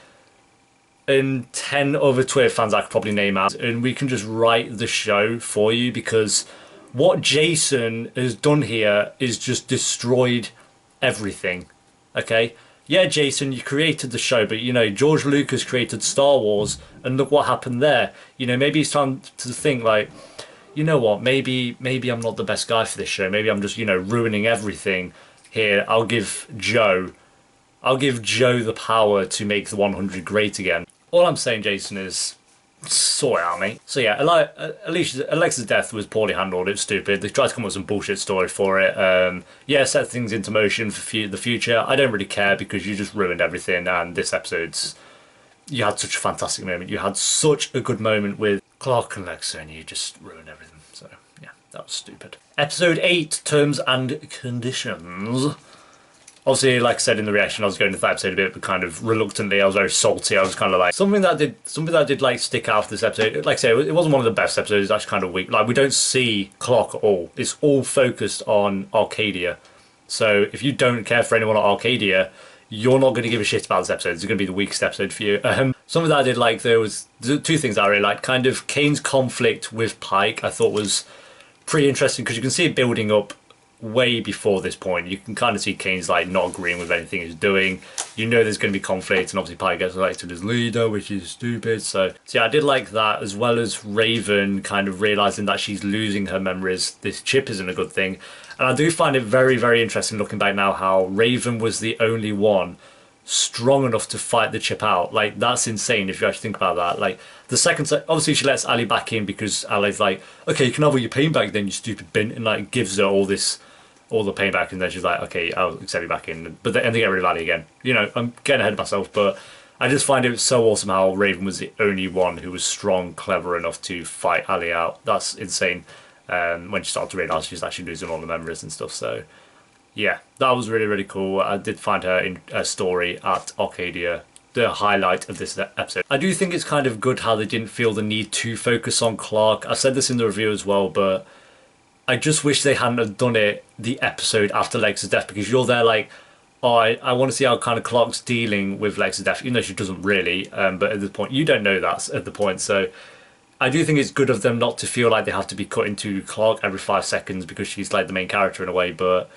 Speaker 1: and 10 other Twitter fans I could probably name out. And we can just write the show for you because what Jason has done here is just destroyed everything. Okay? Yeah, Jason, you created the show, but, you know, George Lucas created Star Wars, and look what happened there. You know, maybe it's time to think, like... You know what, maybe I'm not the best guy for this show. Maybe I'm just, you know, ruining everything here. I'll give Joe the power to make the 100 great again. All I'm saying, Jason, is sort it out, mate. So yeah, Alexa's death was poorly handled. It was stupid. They tried to come up with some bullshit story for it. Yeah, set things into motion for the future. I don't really care because you just ruined everything. And this episode's... You had such a fantastic moment. You had such a good moment with Clark and Alexa, and you just ruined everything. So, yeah, that was stupid. Episode 8, Terms and Conditions. Obviously, like I said in the reaction, I was going to that episode a bit, but kind of reluctantly. I was very salty. I was kind of like... Something that did like stick out of this episode. Like I say, it wasn't one of the best episodes. It's actually kind of weak. Like, we don't see Clark at all. It's all focused on Arcadia. So, if you don't care for anyone at Arcadia... You're not going to give a shit about this episode. It's going to be the weakest episode for you. Something that I did like, there was two things I really liked. Kind of Kane's conflict with Pike, I thought was pretty interesting because you can see it building up way before this point. You can kind of see Kane's like not agreeing with anything he's doing. You know there's going to be conflict, and obviously Pike gets elected as leader, which is stupid. So yeah, I did like that, as well as Raven kind of realising that she's losing her memories. This chip isn't a good thing. And I do find it very, very interesting looking back now how Raven was the only one strong enough to fight the chip out. Like, that's insane if you actually think about that. Like, the second... Obviously, she lets Ali back in because Ali's like, okay, you can have all your pain back then, you stupid bin. And, like, gives her all the pain back. And then she's like, okay, I'll accept you back in. But then they get rid of Ali again. You know, I'm getting ahead of myself, but I just find it so awesome how Raven was the only one who was strong, clever enough to fight Ali out. That's insane. When she started to realise she's actually losing all the memories and stuff. So, yeah, that was really, really cool. I did find her in a story at Arcadia the highlight of this episode. I do think it's kind of good how they didn't feel the need to focus on Clark. I said this in the review as well, but I just wish they hadn't have done it the episode after Lex's death, because you're there like, oh, I want to see how kind of Clark's dealing with Lex's death, even though she doesn't really. But at this point, you don't know that at the point. So I do think it's good of them not to feel like they have to be cut into Clark every 5 seconds because she's like the main character in a way. But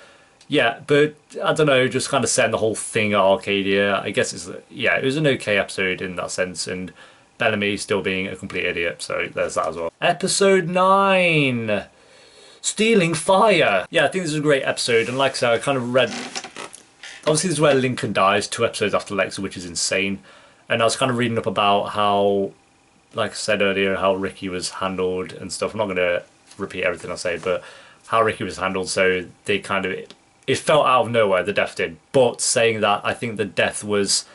Speaker 1: yeah, but I don't know, just kind of setting the whole thing at Arcadia. I guess it was an okay episode in that sense, and Bellamy still being a complete idiot. So there's that as well. Episode 9. Stealing Fire. Yeah, I think this is a great episode, and like I said, I kind of read... Obviously, this is where Lincoln dies, 2 episodes after Lexa, which is insane. And I was kind of reading up about how, like I said earlier, how Ricky was handled and stuff. I'm not going to repeat everything I say, but how Ricky was handled, so they kind of... It felt out of nowhere, the death did. But saying that, I think the death was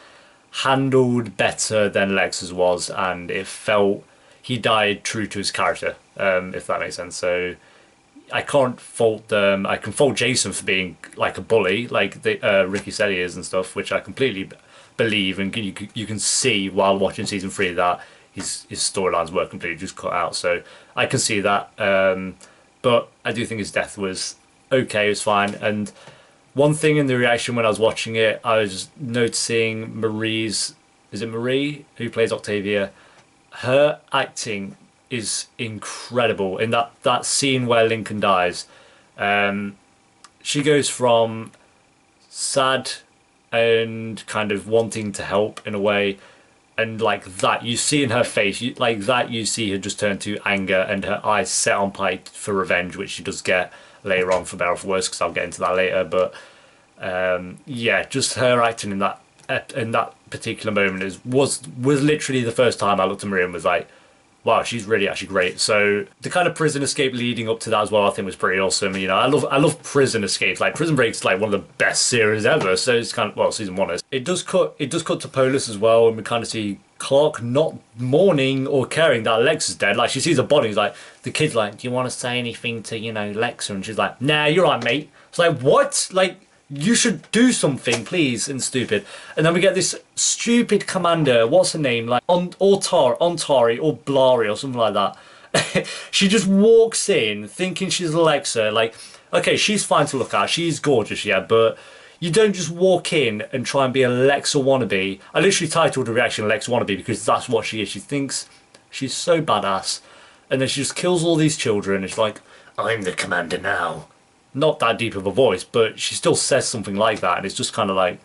Speaker 1: handled better than Lex's was, and it felt... He died true to his character, if that makes sense. So... I can't fault them. I can fault Jason for being like a bully, like Ricky said he is and stuff, which I completely believe, and you can see while watching season 3 that his storylines were completely just cut out. So I can see that, but I do think his death was okay. It was fine. And one thing in the reaction when I was watching it, I was just noticing Marie's. Is it Marie who plays Octavia? Her acting is incredible in that scene where Lincoln dies. She goes from sad and kind of wanting to help in a way, and like that you see in her face, you see her just turn to anger and her eyes set on fight for revenge, which she does get later on, for better or for worse, because I'll get into that later. But yeah, just her acting in that particular moment was literally the first time I looked at Maria and was like, wow, she's really actually great. So the kind of prison escape leading up to that as well, I think was pretty awesome. You know, I love prison escapes. Like Prison Break's like one of the best series ever. So it's kind of, well, season 1 is. It does cut to Polis as well, and we kind of see Clark not mourning or caring that Lex is dead. Like she sees a body, he's like, the kid's like, do you want to say anything to, you know, Lexa? And she's like, nah, you're right, mate. It's like, what? Like, you should do something, please, and stupid. And then we get this stupid commander, what's her name? Like, Ontari, or Blari, or something like that. She just walks in thinking she's Alexa. Like, okay, she's fine to look at, she's gorgeous, yeah, but you don't just walk in and try and be a Lexa wannabe. I literally titled the reaction Lexa wannabe because that's what she is. She thinks she's so badass. And then she just kills all these children. It's like, I'm the commander now. Not that deep of a voice, but she still says something like that, and it's just kind of like,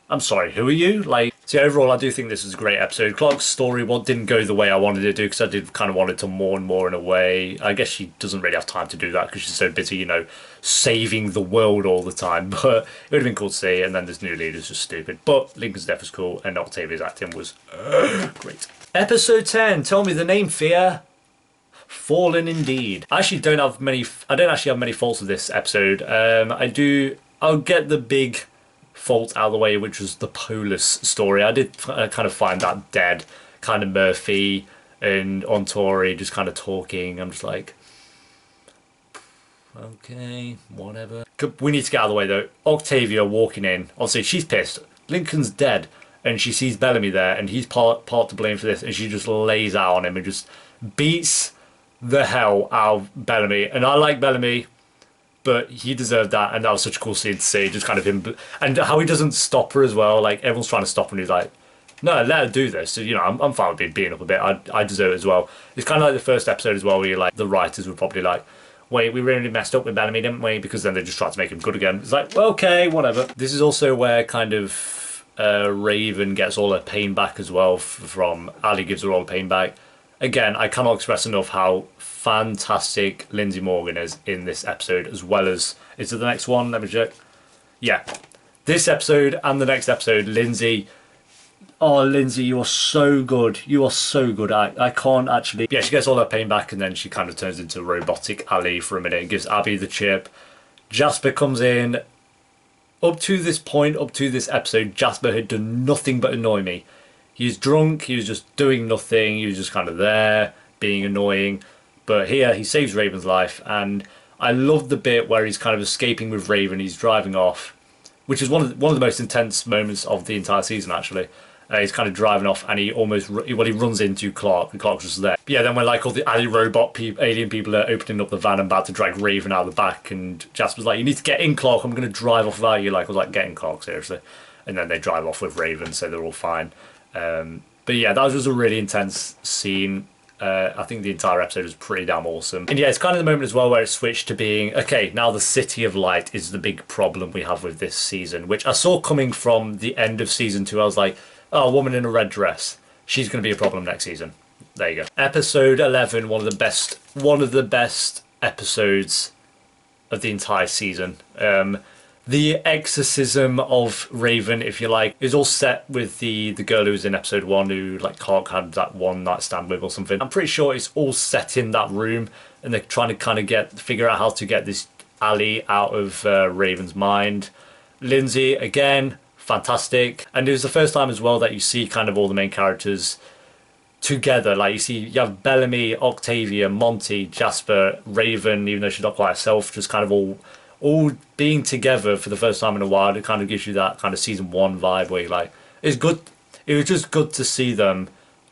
Speaker 1: I'm sorry, who are you? Like, so overall, I do think this is a great episode. Clark's story didn't go the way I wanted it to, because I did kind of want it to mourn more in a way. I guess she doesn't really have time to do that because she's so busy, you know, saving the world all the time. But it would have been cool to see, and then this new leader is just stupid. But Lincoln's death was cool, and Octavia's acting was great. Episode 10, tell me the name, Fear. Fallen indeed. I actually don't actually have many faults with this episode. I'll get the big fault out of the way, which was the Polis story. I did kind of find that dead. Kind of Murphy and Ontori just kind of talking. I'm just like, okay, whatever. We need to get out of the way though. Octavia walking in. Obviously, she's pissed. Lincoln's dead, and she sees Bellamy there, and he's part to blame for this, and she just lays out on him and just beats the hell out of Bellamy. And I like Bellamy, but he deserved that, and that was such a cool scene to see, just kind of him, and how he doesn't stop her as well. Like, everyone's trying to stop her, and he's like, no, let her do this. So, you know, I'm fine with being beaten up a bit. I deserve it as well. It's kind of like the first episode as well, where you're like, the writers were probably like, wait, we really messed up with Bellamy, didn't we? Because then they just tried to make him good again. It's like, well, okay, whatever. This is also where kind of Raven gets all her pain back as well from Ali, gives her all the pain back. Again, I cannot express enough how fantastic Lindsay Morgan is in this episode, as well as... Is it the next one? Let me check. Yeah. This episode and the next episode, Lindsay... Oh, Lindsay, you are so good. You are so good. I can't actually... Yeah, she gets all her pain back, and then she kind of turns into robotic Ali for a minute and gives Abby the chip. Jasper comes in. Up to this point, up to this episode, Jasper had done nothing but annoy me. He was drunk, he was just doing nothing, he was just kind of there, being annoying. But here, he saves Raven's life, and I love the bit where he's kind of escaping with Raven, he's driving off, which is one of the most intense moments of the entire season, actually. He's kind of driving off, and he almost he runs into Clark, and Clark's just there. But yeah, then when like all the alien people are opening up the van and about to drag Raven out of the back, and Jasper's like, "You need to get in, Clark. I'm going to drive off without you." Like I was like, "Get in, Clark, seriously." And then they drive off with Raven, so they're all fine. But yeah, that was just a really intense scene. I think the entire episode was pretty damn awesome. And yeah, it's kind of the moment as well where it switched to being, okay, now the City of Light is the big problem we have with this season, which I saw coming from the end of season 2. I was like, oh, a woman in a red dress. She's going to be a problem next season. There you go. Episode 11, one of the best episodes of the entire season. The exorcism of Raven, if you like, is all set with the girl who was in episode 1 who like Clark had that one night stand with or something. I'm pretty sure it's all set in that room, and they're trying to kind of figure out how to get this Ali out of Raven's mind. Lindsay, again, fantastic. And it was the first time as well that you see kind of all the main characters together. Like you have Bellamy, Octavia, Monty, Jasper, Raven, even though she's not quite herself, just kind of all being together for the first time in a while. It kind of gives you that kind of season 1 vibe where you're like, it's good. It was just good to see them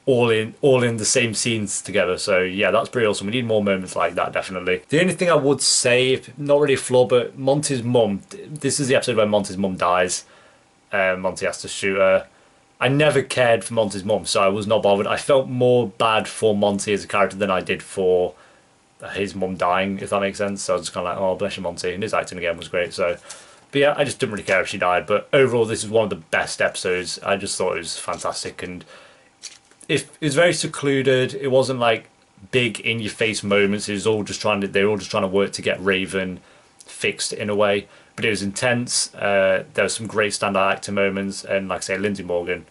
Speaker 1: all in the same scenes together. So yeah, that's pretty awesome. We need more moments like that, definitely. The only thing I would say, not really a flaw, but Monty's mum, this is the episode where Monty's mum dies. Monty has to shoot her. I never cared for Monty's mum, so I was not bothered. I felt more bad for Monty as a character than I did for his mum dying, if that makes sense. So I was just kind of like, oh, bless you, Monty. And his acting again was great. So, but yeah, I just didn't really care if she died. But overall, this is one of the best episodes. I just thought it was fantastic, and it was very secluded. It wasn't like big in your face moments. It was all just they were all just trying to work to get Raven fixed in a way. But it was intense. There were some great standout actor moments, and like I say, Lindsay Morgan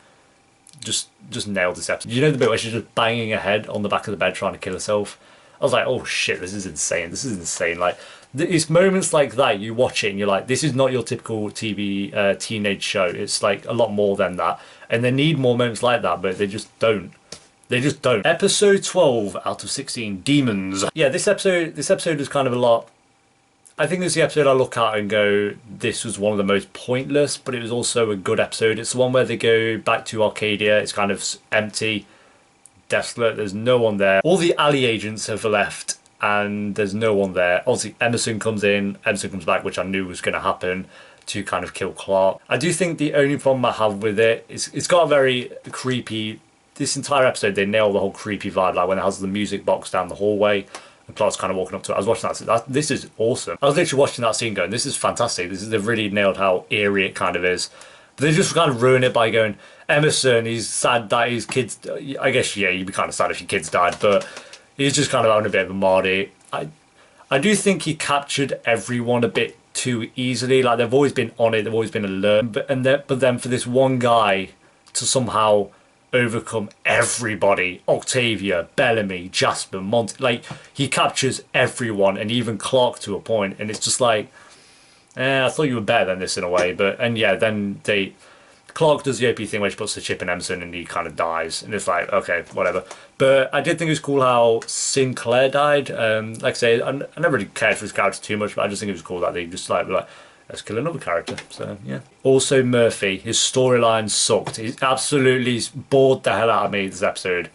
Speaker 1: just nailed this episode. You know the bit where she's just banging her head on the back of the bed trying to kill herself? I was like, oh shit, this is insane. This is insane. Like, it's moments like that, you watch it and you're like, this is not your typical TV teenage show. It's like a lot more than that. And they need more moments like that, but they just don't. They just don't. Episode 12 out of 16, Demons. Yeah, this episode is kind of a lot. I think this is the episode I look at and go, this was one of the most pointless, but it was also a good episode. It's the one where they go back to Arcadia. It's kind of empty, desolate. There's no one there. All the alley agents have left, and there's no one there. Obviously, Emerson comes back, which I knew was going to happen, to kind of kill Clark. I do think the only problem I have with it is it's got a very creepy. This entire episode, they nail the whole creepy vibe, like when it has the music box down the hallway. And Clark's kind of walking up to it. I was watching that. This is awesome. I was literally watching that scene going, this is fantastic. They've really nailed how eerie it kind of is. But they just kind of ruin it by going, Emerson, he's sad that his kids... I guess, yeah, you'd be kind of sad if your kids died, but he's just kind of having a bit of a mardy. I do think he captured everyone a bit too easily. Like, they've always been on it. They've always been alert. But then for this one guy to somehow overcome everybody, Octavia, Bellamy, Jasper, Monty, like he captures everyone, and even Clark to a point, and it's just like, I thought you were better than this in a way. But and yeah, then Clark does the OP thing where she puts the chip in Emerson and he kind of dies, and it's like, okay, whatever. But I did think it was cool how Sinclair died. Like I say, I never really cared for his character too much, but I just think it was cool that they just like were like, let's kill another character. So yeah. Also Murphy, his storyline sucked. He absolutely bored the hell out of me this episode.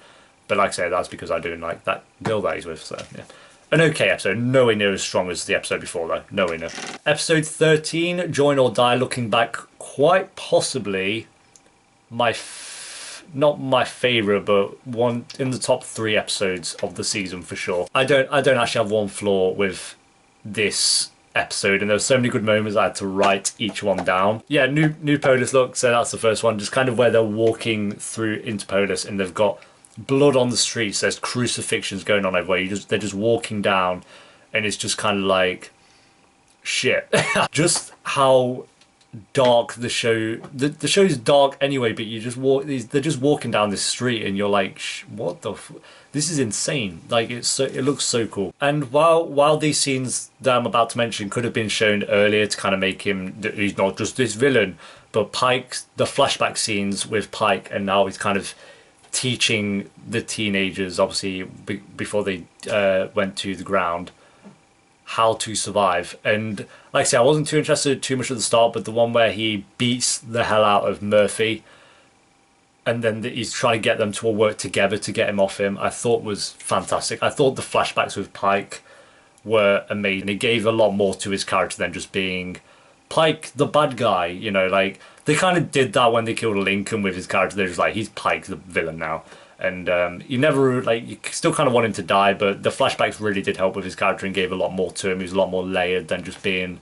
Speaker 1: But like I say, that's because I don't like that girl that he's with. So yeah. An okay episode, nowhere near as strong as the episode before though. Nowhere near. Episode 13, Join or Die. Looking back, quite possibly not my favourite, but one in the top 3 episodes of the season for sure. I don't actually have one flaw with this episode, and there were so many good moments I had to write each one down. Yeah, New Polis look, so that's the first one, just kind of where they're walking through into Polis and they've got blood on the streets, there's crucifixions going on everywhere, they're just walking down, and it's just kind of like shit. Just how dark the show's dark anyway, but they're just walking down this street and you're like, what the this is insane. Like, it looks so cool. And while these scenes that I'm about to mention could have been shown earlier to kind of make him, he's not just this villain, but Pike, the flashback scenes with Pike, and now he's kind of teaching the teenagers, obviously before they went to the ground, how to survive. And like I say, I wasn't too interested too much at the start, but the one where he beats the hell out of Murphy, and then he's trying to get them to all work together to get him off him, I thought was fantastic. I thought the flashbacks with Pike were amazing. He gave a lot more to his character than just being Pike the bad guy, you know, like they kind of did that when they killed Lincoln with his character. They're just like, he's Pike the villain now. And you never, like, you still kind of want him to die, but the flashbacks really did help with his character and gave a lot more to him. He was a lot more layered than just being,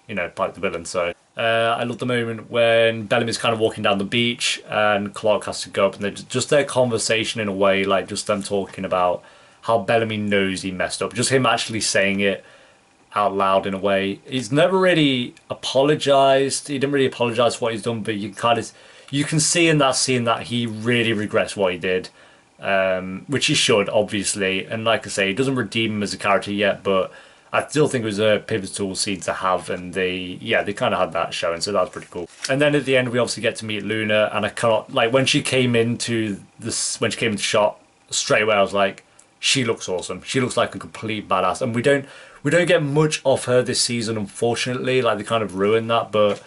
Speaker 1: you know, Pike the villain. So I love the moment when Bellamy's kind of walking down the beach and Clark has to go up, and just their conversation in a way, like just them talking about how Bellamy knows he messed up. Just him actually saying it out loud in a way. He's never really apologized. He didn't really apologize for what he's done, but you can see in that scene that he really regrets what he did, which he should, obviously. And like I say, he doesn't redeem him as a character yet, but I still think it was a pivotal scene to have, and they kind of had that showing, so that was pretty cool. And then at the end, we obviously get to meet Luna, and I cannot, like, when she came into shot, straight away I was like, she looks awesome. She looks like a complete badass, and we don't get much of her this season, unfortunately. Like, they kind of ruined that, but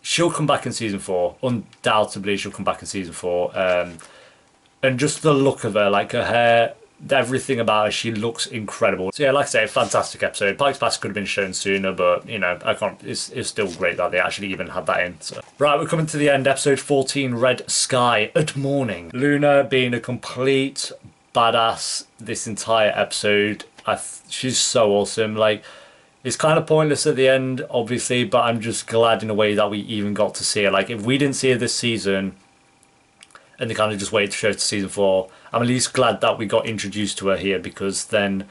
Speaker 1: she'll come back in season 4. Undoubtedly, she'll come back in season 4. And just the look of her, like her hair, everything about her, she looks incredible. So yeah, like I say, fantastic episode. Pike's Past could have been shown sooner, but you know, it's still great that they actually even had that in. So right, we're coming to the end. Episode 14, Red Sky at Morning. Luna being a complete badass this entire episode. She's so awesome. Like, it's kind of pointless at the end, obviously, but I'm just glad in a way that we even got to see her. Like, if we didn't see her this season and they kind of just waited to show it to season 4, I'm at least glad that we got introduced to her here, because then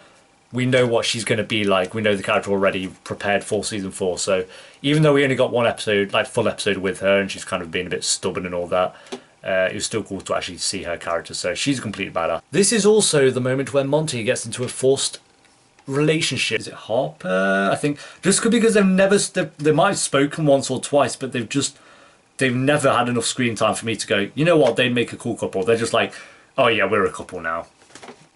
Speaker 1: we know what she's going to be like. We know the character already prepared for season 4. So even though we only got one episode, like full episode with her, and she's kind of being a bit stubborn and all that, it was still cool to actually see her character. So she's a complete badass. This is also the moment where Monty gets into a forced relationship. Is it Harper? I think just because they might have spoken once or twice, but they've never had enough screen time for me to go, you know what, they'd make a cool couple. They're just like, oh yeah, we're a couple now.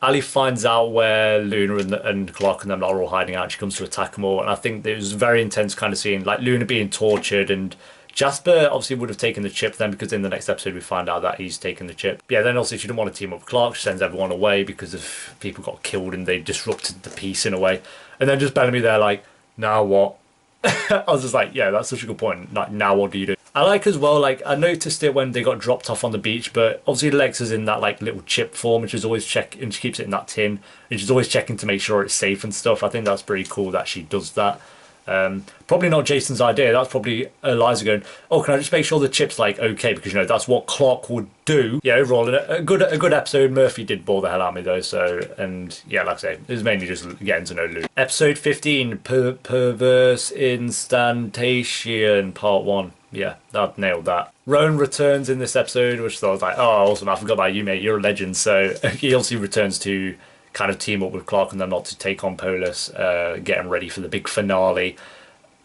Speaker 1: Ali finds out where Luna and Clark and them are all hiding out. She comes to attack them all, and I think it was very intense kind of seeing like Luna being tortured, and Jasper obviously would have taken the chip then, because in the next episode we find out that he's taken the chip. Yeah, then also she didn't want to team up with Clark. She sends everyone away because of people got killed and they disrupted the peace in a way. And then just Bellamy there like, now what? I was just like, yeah, that's such a good point. Like, now what do you do? I like as well, like, I noticed it when they got dropped off on the beach, but obviously Lex is in that like little chip form, which is always and she keeps it in that tin, and she's always checking to make sure it's safe and stuff. I think that's pretty cool that she does that. Probably not Jason's idea. That's probably Eliza going, oh, can I just make sure the chip's like okay, because you know that's what Clark would do. Yeah, overall a good episode. Murphy did bore the hell out of me though, so, and yeah, like I say, it was mainly just getting to know Lou. Episode 15, Perverse Instantation, Part 1. Yeah, that nailed that. Rowan returns in this episode, which I was like, oh, awesome, I forgot about you, mate, you're a legend. So he also returns to kind of team up with Clark and then not to take on Polis, getting ready for the big finale.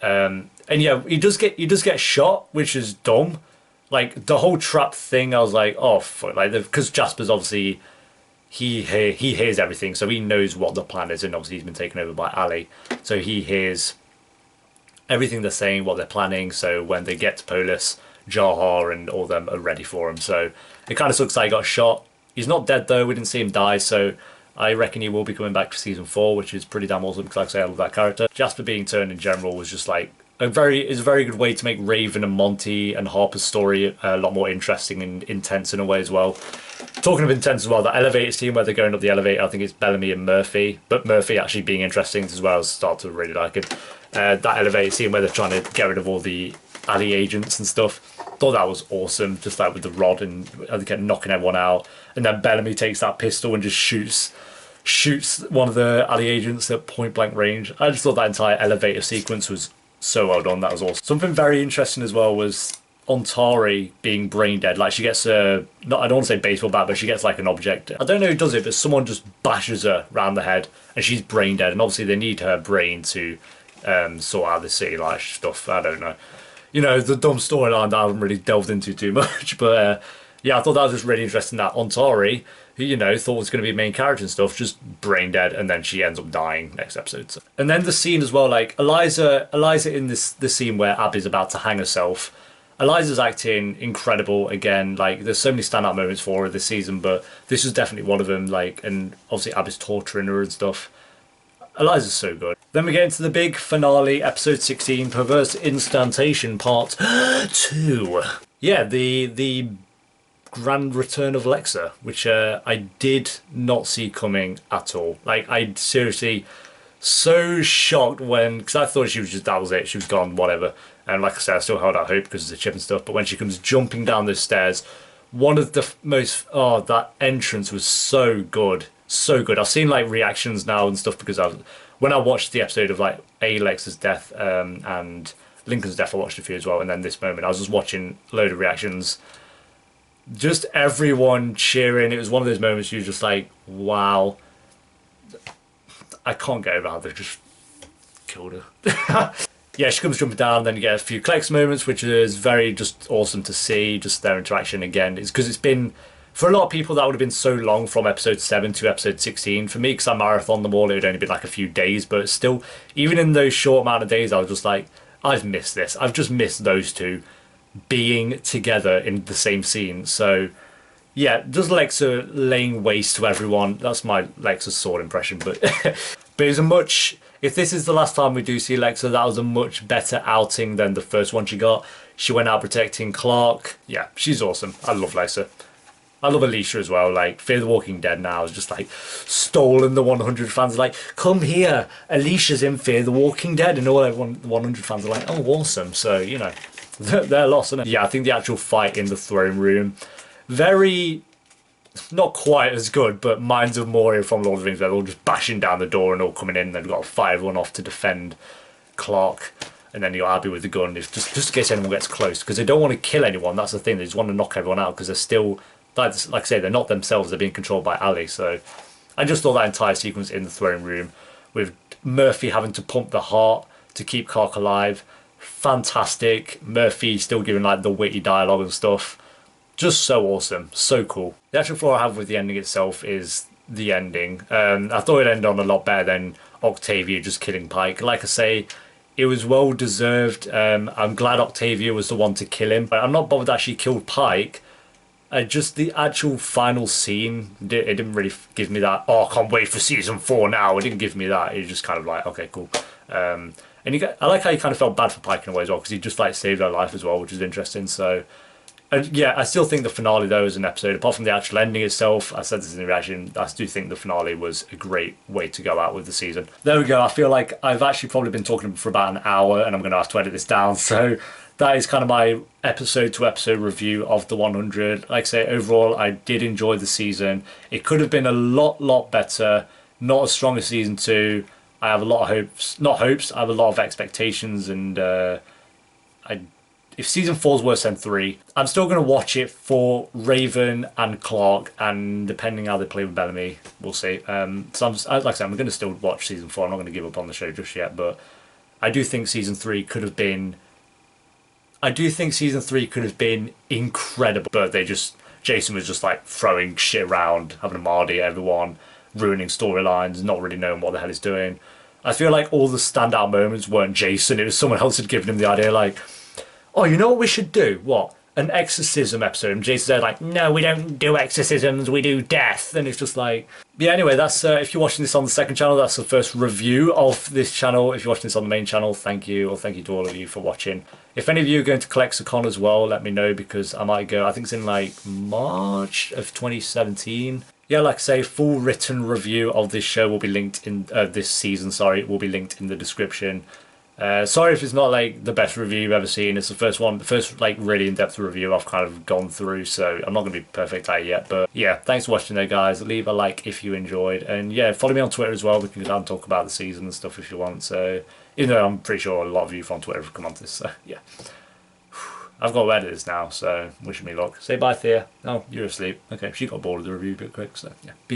Speaker 1: And yeah, he does get shot, which is dumb. Like, the whole trap thing, I was like, oh, fuck. Like, because Jasper's obviously, he hears everything, so he knows what the plan is, and obviously he's been taken over by Ali. So he hears everything they're saying, what they're planning, so when they get to Polis, Jahar and all them are ready for him. So it kind of looks like he got shot. He's not dead though, we didn't see him die, so I reckon he will be coming back for season 4, which is pretty damn awesome, because like I say, I love that character. Jasper being turned in general was just like a very good way to make Raven and Monty and Harper's story a lot more interesting and intense in a way as well. Talking of intense as well, the elevator scene where they're going up the elevator, I think it's Bellamy and Murphy, but Murphy actually being interesting as well, start to really like it. That elevator scene where they're trying to get rid of all the alley agents and stuff, thought that was awesome, just like with the rod, and they kept knocking everyone out, and then Bellamy takes that pistol and just shoots one of the alley agents at point blank range. I just thought that entire elevator sequence was so well done. That was awesome. Something very interesting as well was Ontari being brain dead. Like, she gets I don't want to say baseball bat, but she gets like an object. I don't know who does it, but someone just bashes her around the head and she's brain dead, and obviously they need her brain to sort out the city light stuff. I don't know. You know, the dumb storyline that I haven't really delved into too much, but yeah, I thought that was just really interesting that Ontari, who, you know, thought was going to be main character and stuff, just brain dead, and then she ends up dying next episode. So. And then the scene as well, like Eliza in this scene where Abby's about to hang herself, Eliza's acting incredible again. Like, there's so many standout moments for her this season, but this was definitely one of them. Like, and obviously Abby's torturing her and stuff. Eliza's so good. Then we get into the big finale, episode 16, Perverse Instantation Part 2. Yeah, the grand return of Lexa, which I did not see coming at all. Like, I seriously so shocked when, because I thought that was it, she was gone, whatever. And like I said, I still held out hope because of the chip and stuff. But when she comes jumping down those stairs, one of the most, that entrance was so good. So good. I've seen like reactions now and stuff because when I watched the episode of like Lex's death and Lincoln's death, I watched a few as well, and then this moment I was just watching a load of reactions, just everyone cheering. It was one of those moments you're just like, wow, I can't get over how they just killed her. Yeah, she comes jumping down, then you get a few Clex moments, which is very just awesome to see, just their interaction again. It's because it's been, for a lot of people, that would have been so long from episode 7 to episode 16. For me, because I marathoned them all, it would only be like a few days. But still, even in those short amount of days, I was just like, I've missed this. I've just missed those two being together in the same scene. So, yeah, just Lexa laying waste to everyone. That's my Lexa's sword impression. But, but it was a much... If this is the last time we do see Lexa, that was a much better outing than the first one she got. She went out protecting Clark. Yeah, she's awesome. I love Lexa. I love Alicia as well. Like, Fear the Walking Dead now is just like stolen. The 100 fans are like, come here, Alicia's in Fear the Walking Dead, and all everyone, the 100 fans are like, oh, awesome. So, you know, they're lost, isn't it? Yeah, I think the actual fight in the throne room, very, not quite as good, but Minds of Moria from Lord of the Rings, they're all just bashing down the door and all coming in, and they've got to fight everyone off to defend Clark. And then you got Abby with the gun, just in case anyone gets close, because they don't want to kill anyone. That's the thing. They just want to knock everyone out because they're still, like I say, they're not themselves. They're being controlled by Ali. So I just thought that entire sequence in the throne room with Murphy having to pump the heart to keep Clark alive, fantastic. Murphy still giving like the witty dialogue and stuff. Just so awesome. So cool. The actual flaw I have with the ending itself is the ending. I thought it'd end on a lot better than Octavia just killing Pike. Like I say, it was well deserved. I'm glad Octavia was the one to kill him, but I'm not bothered that she killed Pike. Just the actual final scene, it didn't really give me that, oh, I can't wait for season 4 now. It didn't give me that. It was just kind of like, okay, cool. And I like how you kind of felt bad for Pike in a way as well, because he just like saved her life as well, which is interesting. So, and yeah, I still think the finale though is an episode, apart from the actual ending itself, I said this in the reaction, I do think the finale was a great way to go out with the season. There we go. I feel like I've actually probably been talking for about an hour, and I'm going to have to edit this down. So that is kind of my episode to episode review of the 100. Like I say, overall, I did enjoy the season. It could have been a lot better. Not as strong as season 2. I have a lot of hopes, not hopes, I have a lot of expectations, and if season 4 is worse than 3, I'm still going to watch it for Raven and Clark, and depending how they play with Bellamy, we'll see. So like I said, I'm going to still watch season 4. I'm not going to give up on the show just yet, but I do think season 3 could have been... I do think season 3 could have been incredible, but Jason was just like throwing shit around, having a mardy at everyone, ruining storylines, not really knowing what the hell he's doing. I feel like all the standout moments weren't Jason, it was someone else had given him the idea, like, oh, you know what we should do? What? An exorcism episode. And Jason said, like, no, we don't do exorcisms, we do death. And it's just like... Yeah, anyway, that's if you're watching this on the second channel, that's the first review of this channel. If you're watching this on the main channel, thank you, or thank you to all of you for watching. If any of you are going to Clexicon as well, let me know, because I might go, I think it's in like March of 2017. Yeah, like I say, full written review of this show will be linked in, this season, sorry, will be linked in the description. Sorry if it's not like the best review you've ever seen. It's the first like really in-depth review I've kind of gone through, so I'm not going to be perfect at it yet. But yeah, thanks for watching there, guys. Leave a like if you enjoyed, and yeah, follow me on Twitter as well. We can go down and talk about the season and stuff if you want. So, even though I'm pretty sure a lot of you from Twitter have come on to this, so yeah. I've got to edit this now, so wish me luck. Say bye, Thea. Oh, you're asleep. Okay, she got bored of the review a bit quick, so yeah.